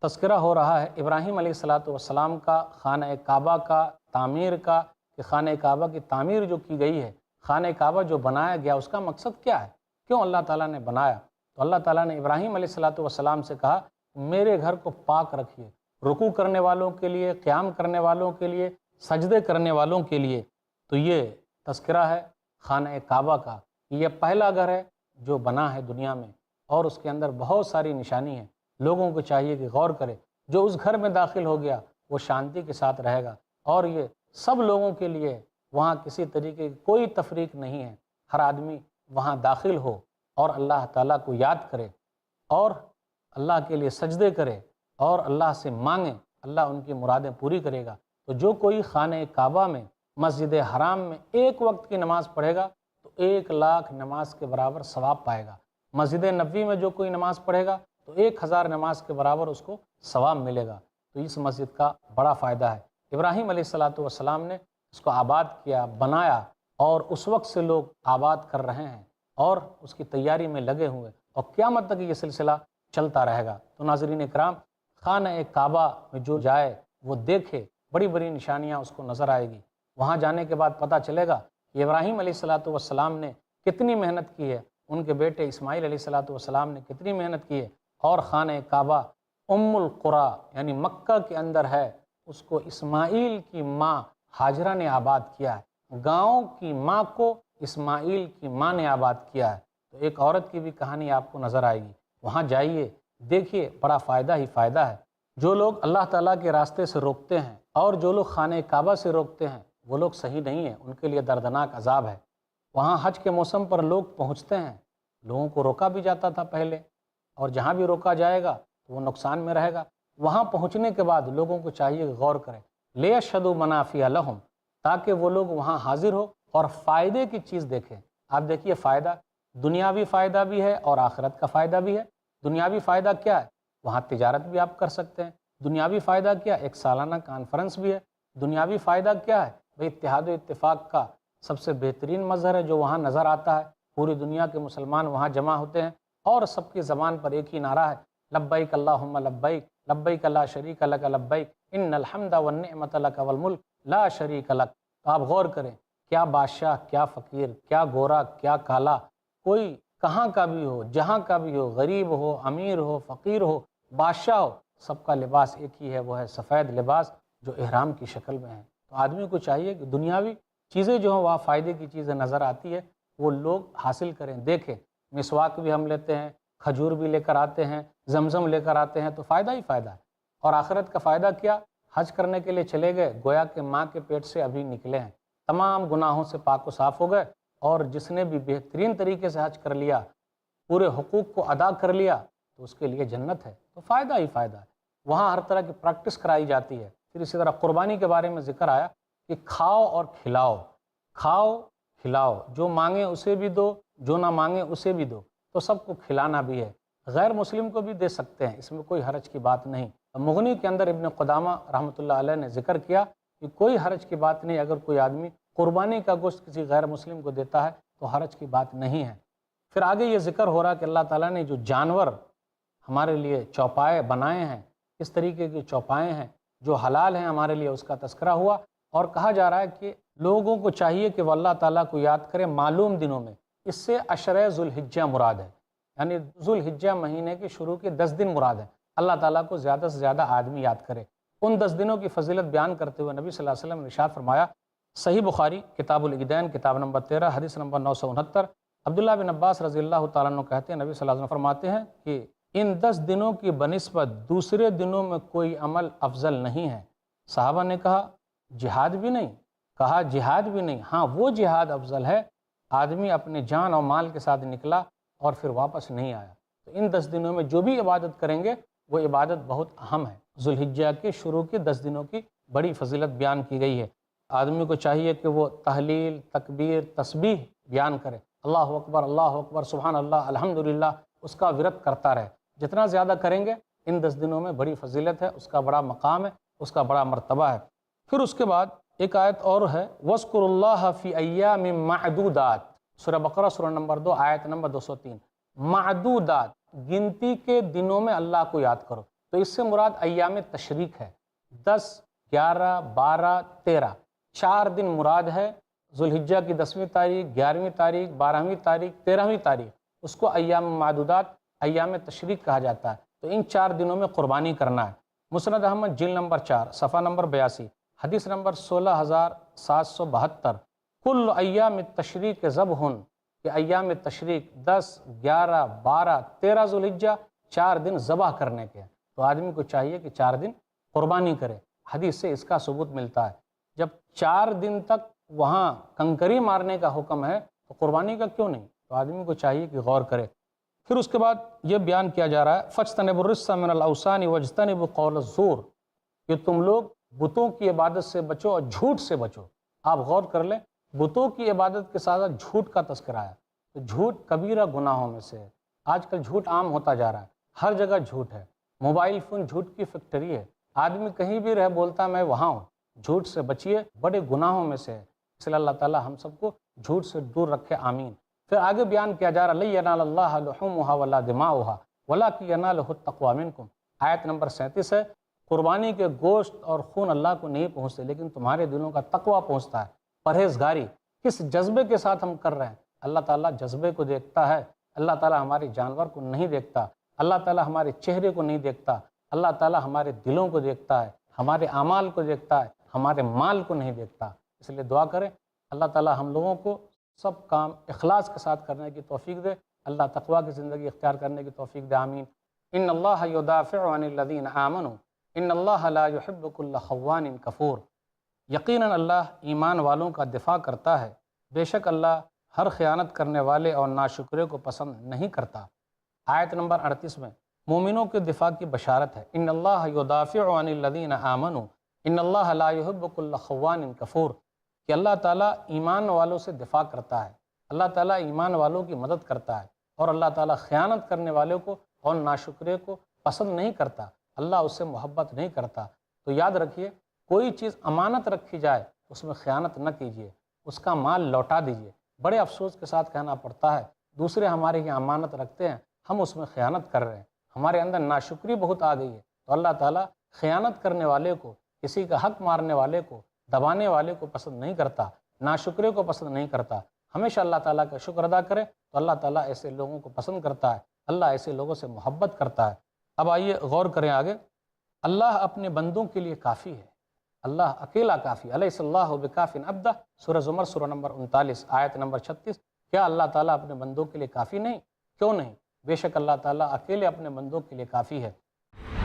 تذکرہ ہو رہا ہے ابراہیم علیہ السلام کا خانہ کعبہ کا تعمیر کا، کہ خانہ کعبہ کی تعمیر جو کی گئی ہے، خانہ کعبہ جو بنایا گیا، اس کا مقصد کیا ہے؟ کیوں اللہ تعالیٰ نے بنایا؟ تو اللہ تعالیٰ نے ابراہیم علیہ السلام سے کہا میرے گھر کو پاک رکھیے، رکوع کرنے والوں کے لیے، قیام کرنے والوں کے لیے، سجدے کرنے والوں کے لیے۔ تو یہ تذکرہ ہے خانہ کعبہ کا، یہ پہلا گھر ہے جو بنا ہے دنیا میں، اور اس کے اندر بہت ساری نشانی ہیں۔ لوگوں کو چاہیے کہ غور کرے، جو اس گھر میں داخل ہو گیا وہ شانتی کے ساتھ رہے گا، اور یہ سب لوگوں کے لیے، وہاں کسی طریقے کی کوئی تفریق نہیں ہے۔ ہر آدمی وہاں داخل ہو اور اللہ تعالیٰ کو یاد کرے اور اللہ کے لیے سجدے کرے اور اللہ سے مانگے، اللہ ان کی مرادیں پوری کرے گا۔ تو جو کوئی خانہ کعبہ میں، مسجد حرام میں ایک وقت کی نماز پڑھے گا تو 1,00,000 نماز کے برابر ثواب پائے گا۔ مسجد نبوی میں جو کوئی نماز پڑھے گا تو 1,000 نماز کے برابر اس کو ثواب ملے گا۔ تو اس مسجد کا بڑا فائدہ ہے۔ ابراہیم علیہ السلام نے اس کو آباد کیا، بنایا، اور اس وقت سے لوگ آباد کر رہے ہیں اور اس کی تیاری میں لگے ہوئے، اور قیامت تک یہ سلسلہ چلتا رہے گا۔ تو ناظرین اکرام، خانہ کعبہ میں جو جائے وہ دیکھے، بڑی بڑی نشانیاں اس کو نظر آئے گی۔ وہاں جانے کے بعد پتہ چلے گا کہ ابراہیم علیہ السلام نے کتنی محنت کی ہے، ان کے بیٹے اسماعیل علیہ السلام نے کتنی محنت کی ہے، اور خانہ کعبہ القریٰ یعنی مکہ کے اندر ہے، اس کو اسماعیل کی ماں ہاجرہ نے آباد کیا ہے۔ گاؤں کی ماں کو اسماعیل کی ماں نے آباد کیا ہے۔ تو ایک عورت کی بھی کہانی آپ کو نظر آئے گی۔ وہاں جائیے، دیکھیے، بڑا فائدہ ہی فائدہ ہے۔ جو لوگ اللہ تعالیٰ کے راستے سے روکتے ہیں اور جو لوگ خانہ کعبہ سے روکتے ہیں، وہ لوگ صحیح نہیں ہیں، ان کے لیے دردناک عذاب ہے۔ وہاں حج کے موسم پر لوگ پہنچتے ہیں، لوگوں کو روکا بھی جاتا تھا پہلے، اور جہاں بھی روکا جائے گا تو وہ نقصان میں رہے گا۔ وہاں پہنچنے کے بعد لوگوں کو چاہیے کہ غور کریں، لِیَشْهَدُوا مَنَافِعَ لَهُمْ، تاکہ وہ لوگ وہاں حاضر ہو اور فائدے کی چیز دیکھیں۔ آپ دیکھیے، فائدہ دنیاوی فائدہ بھی ہے اور آخرت کا فائدہ بھی ہے۔ دنیاوی فائدہ کیا ہے؟ وہاں تجارت بھی آپ کر سکتے ہیں۔ دنیاوی فائدہ کیا؟ ایک سالانہ کانفرنس بھی ہے۔ دنیاوی فائدہ کیا ہے؟ بھئی اتحاد و اتفاق کا سب سے بہترین مظہر ہے جو وہاں نظر آتا ہے۔ پوری دنیا کے مسلمان وہاں جمع ہوتے ہیں اور سب کی زبان پر ایک ہی نعرہ ہے، لبیک اللہم لبیک، لبیک لا شریک لک لبیک، ان الحمد والنعمت لک والملک لا شریک لک۔ تو آپ غور کریں، کیا بادشاہ، کیا فقیر، کیا گورا، کیا کالا، کوئی کہاں کا بھی ہو، جہاں کا بھی ہو، غریب ہو، امیر ہو، فقیر ہو، بادشاہ ہو، سب کا لباس ایک ہی ہے، وہ ہے سفید لباس جو احرام کی شکل میں ہے۔ تو آدمی کو چاہیے کہ دنیاوی چیزیں جو ہیں، وہاں فائدے کی چیزیں نظر آتی ہے، وہ لوگ حاصل کریں، دیکھیں۔ مسواک بھی ہم لیتے ہیں، کھجور بھی لے کر آتے ہیں، زمزم لے کر آتے ہیں، تو فائدہ ہی فائدہ ہے۔ اور آخرت کا فائدہ کیا؟ حج کرنے کے لیے چلے گئے، گویا کہ ماں کے پیٹ سے ابھی نکلے ہیں، تمام گناہوں سے پاک و صاف ہو گئے، اور جس نے بھی بہترین طریقے سے حج کر لیا، پورے حقوق کو ادا کر لیا، تو اس کے لیے جنت ہے۔ تو فائدہ ہی فائدہ ہے، وہاں ہر طرح کی پریکٹس کرائی جاتی ہے۔ پھر اسی طرح قربانی کے بارے میں ذکر آیا کہ کھاؤ اور کھلاؤ، کھاؤ کھلاؤ، جو مانگے اسے بھی دو، جو نہ مانگے اسے بھی دو، تو سب کو کھلانا بھی ہے، غیر مسلم کو بھی دے سکتے ہیں، اس میں کوئی حرج کی بات نہیں۔ مغنی کے اندر ابن قدامہ رحمۃ اللہ علیہ نے ذکر کیا کہ کوئی حرج کی بات نہیں، اگر کوئی آدمی قربانی کا گوشت کسی غیر مسلم کو دیتا ہے تو حرج کی بات نہیں ہے۔ پھر آگے یہ ذکر ہو رہا کہ اللہ تعالیٰ نے جو جانور ہمارے لیے چوپائے بنائے ہیں، اس طریقے کے چوپائے ہیں جو حلال ہیں ہمارے لیے، اس کا تذکرہ ہوا، اور کہا جا رہا ہے کہ لوگوں کو چاہیے کہ وہ اللہ تعالیٰ کو یاد کرے معلوم دنوں میں۔ اس سے عشرہ ذوالحجہ مراد ہے، یعنی ذوالحجہ مہینے کے شروع کے 10 دن مراد ہے۔ اللہ تعالیٰ کو زیادہ سے زیادہ آدمی یاد کرے۔ ان 10 دنوں کی فضیلت بیان کرتے ہوئے نبی صلی اللہ علیہ وسلم نے ارشاد فرمایا، صحیح بخاری کتاب العیدین کتاب نمبر 13 حدیث نمبر 969، عبداللہ بن عباس رضی اللہ تعالیٰ عنہ کہتے ہیں نبی صلی اللہ علیہ وسلم فرماتے ہیں کہ ان 10 دنوں کی بنسبت دوسرے دنوں میں کوئی عمل افضل نہیں ہے۔ صحابہ نے کہا جہاد بھی نہیں؟ کہا جہاد بھی نہیں، ہاں وہ جہاد افضل ہے، آدمی اپنے جان اور مال کے ساتھ نکلا اور پھر واپس نہیں آیا۔ تو ان 10 دنوں میں جو بھی عبادت کریں گے وہ عبادت بہت اہم ہے۔ ذوالحجہ کے شروع کے 10 دنوں کی بڑی فضیلت بیان کی گئی ہے۔ آدمی کو چاہیے کہ وہ تحلیل، تکبیر، تسبیح بیان کرے، اللہ اکبر، سبحان اللہ، الحمدللہ، اس کا ورد کرتا رہے۔ جتنا زیادہ کریں گے ان 10 دنوں میں بڑی فضیلت ہے، اس کا بڑا مقام ہے، اس کا بڑا مرتبہ ہے۔ پھر اس کے بعد ایک آیت اور ہے، وَاذْكُرُوا اللَّهَ فِي أَيَّامٍ مَعْدُودَاتٍ، سورہ بقرہ سورہ نمبر 2 آیت نمبر 203۔ معدودات، گنتی کے دنوں میں اللہ کو یاد کرو، تو اس سے مراد ایام تشریق ہے، 10، 11، 12، 13، 4 دن مراد ہے۔ ذوالحجہ کی 10ویں تاریخ، 11ویں تاریخ، 12ویں تاریخ، 13ویں تاریخ، اس کو ایام معدودات، ایام تشریق کہا جاتا ہے۔ تو ان 4 دنوں میں قربانی کرنا ہے۔ مسند احمد جلد نمبر 4 صفحہ نمبر 82 حدیث نمبر 16772، کل ایام التشریق ذبح، کہ ایام تشریق 10، 11، 12، 13 ذوالحجہ 4 دن ذبح کرنے کے ہیں۔ تو آدمی کو چاہیے کہ 4 دن قربانی کرے، حدیث سے اس کا ثبوت ملتا ہے۔ جب 4 دن تک وہاں کنکری مارنے کا حکم ہے تو قربانی کا کیوں نہیں؟ تو آدمی کو چاہیے کہ غور کرے۔ پھر اس کے بعد یہ بیان کیا جا رہا ہے، فَاجْتَنِبُوا الرِّجْسَ مِنَ الْأَوْثَانِ وَاجْتَنِبُوا قَوْلَ الزُّورِ، کہ تم لوگ بتوں کی عبادت سے بچو اور جھوٹ سے بچو۔ آپ غور کر لیں، بتوں کی عبادت کے ساتھ جھوٹ کا تذکرہ ہے، تو جھوٹ کبیرہ گناہوں میں سے ہے۔ آج کل جھوٹ عام ہوتا جا رہا ہے، ہر جگہ جھوٹ ہے، موبائل فون جھوٹ کی فیکٹری ہے، آدمی کہیں بھی رہ بولتا میں وہاں ہوں۔ جھوٹ سے بچیے، بڑے گناہوں میں سے ہے، اس لیے اللہ تعالی ہم سب کو جھوٹ سے دور رکھے، آمین۔ پھر آگے بیان کیا جا رہا لَن يَنَالَ اللَّهَ لُحُومُهَا وَلَا دِمَاؤُهَا وَلَٰكِن يَنَالُهُ التَّقْوَىٰ مِنكُمْ، آیت نمبر 37 ہے۔ قربانی کے گوشت اور خون اللہ کو نہیں پہنچتے، لیکن تمہارے دلوں کا تقویٰ پہنچتا ہے، پرہیزگاری۔ کس جذبے کے ساتھ ہم کر رہے ہیں؟ اللہ تعالیٰ جذبے کو دیکھتا ہے، اللہ تعالیٰ ہمارے جانور کو نہیں دیکھتا، اللہ تعالیٰ ہمارے چہرے کو نہیں دیکھتا، اللہ تعالیٰ ہمارے دلوں کو دیکھتا ہے، ہمارے اعمال کو دیکھتا ہے، ہمارے مال کو نہیں دیکھتا۔ اس لیے دعا کریں اللہ تعالیٰ ہم لوگوں کو سب کام اخلاص کے ساتھ کرنے کی توفیق دے، اللہ تقویٰ کی زندگی اختیار کرنے کی توفیق دے، آمین۔ ان اللہ یدافع عن الذین آمنوا ان اللہ لا يحب كل خوان کفور، یقیناً اللہ ایمان والوں کا دفاع کرتا ہے، بے شک اللہ ہر خیانت کرنے والے اور ناشکرے کو پسند نہیں کرتا۔ آیت نمبر 38 میں مومنوں کے دفاع کی بشارت ہے، ان اللہ یدافع عن الذین آمنوا ان اللہ لا يحب كل خوان کفور، کہ اللہ تعالیٰ ایمان والوں سے دفاع کرتا ہے، اللہ تعالیٰ ایمان والوں کی مدد کرتا ہے، اور اللہ تعالیٰ خیانت کرنے والوں کو اور ناشکرے کو پسند نہیں کرتا، اللہ اس سے محبت نہیں کرتا۔ تو یاد رکھیے، کوئی چیز امانت رکھی جائے اس میں خیانت نہ کیجیے، اس کا مال لوٹا دیجیے۔ بڑے افسوس کے ساتھ کہنا پڑتا ہے، دوسرے ہمارے یہاں امانت رکھتے ہیں، ہم اس میں خیانت کر رہے ہیں، ہمارے اندر ناشکری بہت آ گئی ہے۔ تو اللہ تعالیٰ خیانت کرنے والے کو، کسی کا حق مارنے والے کو، دبانے والے کو پسند نہیں کرتا، ناشکرے کو پسند نہیں کرتا۔ ہمیشہ اللہ تعالیٰ کا شکر ادا کرے تو اللہ تعالیٰ ایسے لوگوں کو پسند کرتا ہے، اللہ ایسے لوگوں سے محبت کرتا ہے۔ اب آئیے غور کریں آگے، اللہ اپنے بندوں کے لیے کافی ہے، اللہ اکیلا کافی، الیس اللہ بکاف عبدہ، سورہ زمر سورہ نمبر 39 آیت نمبر 36۔ کیا اللہ تعالیٰ اپنے بندوں کے لیے کافی نہیں؟ کیوں نہیں؟ بے شک اللہ تعالیٰ اکیلے اپنے بندوں کے لیے کافی ہے۔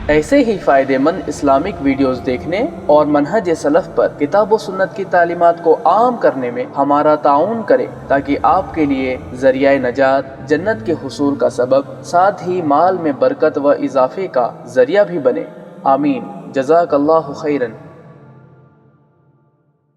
ایسے ہی فائدہ مند اسلامک ویڈیوز دیکھنے اور منہج سلف پر کتاب و سنت کی تعلیمات کو عام کرنے میں ہمارا تعاون کریں، تاکہ آپ کے لیے ذریعہ نجات، جنت کے حصول کا سبب، ساتھ ہی مال میں برکت و اضافے کا ذریعہ بھی بنے۔ آمین۔ جزاک اللہ خیرن۔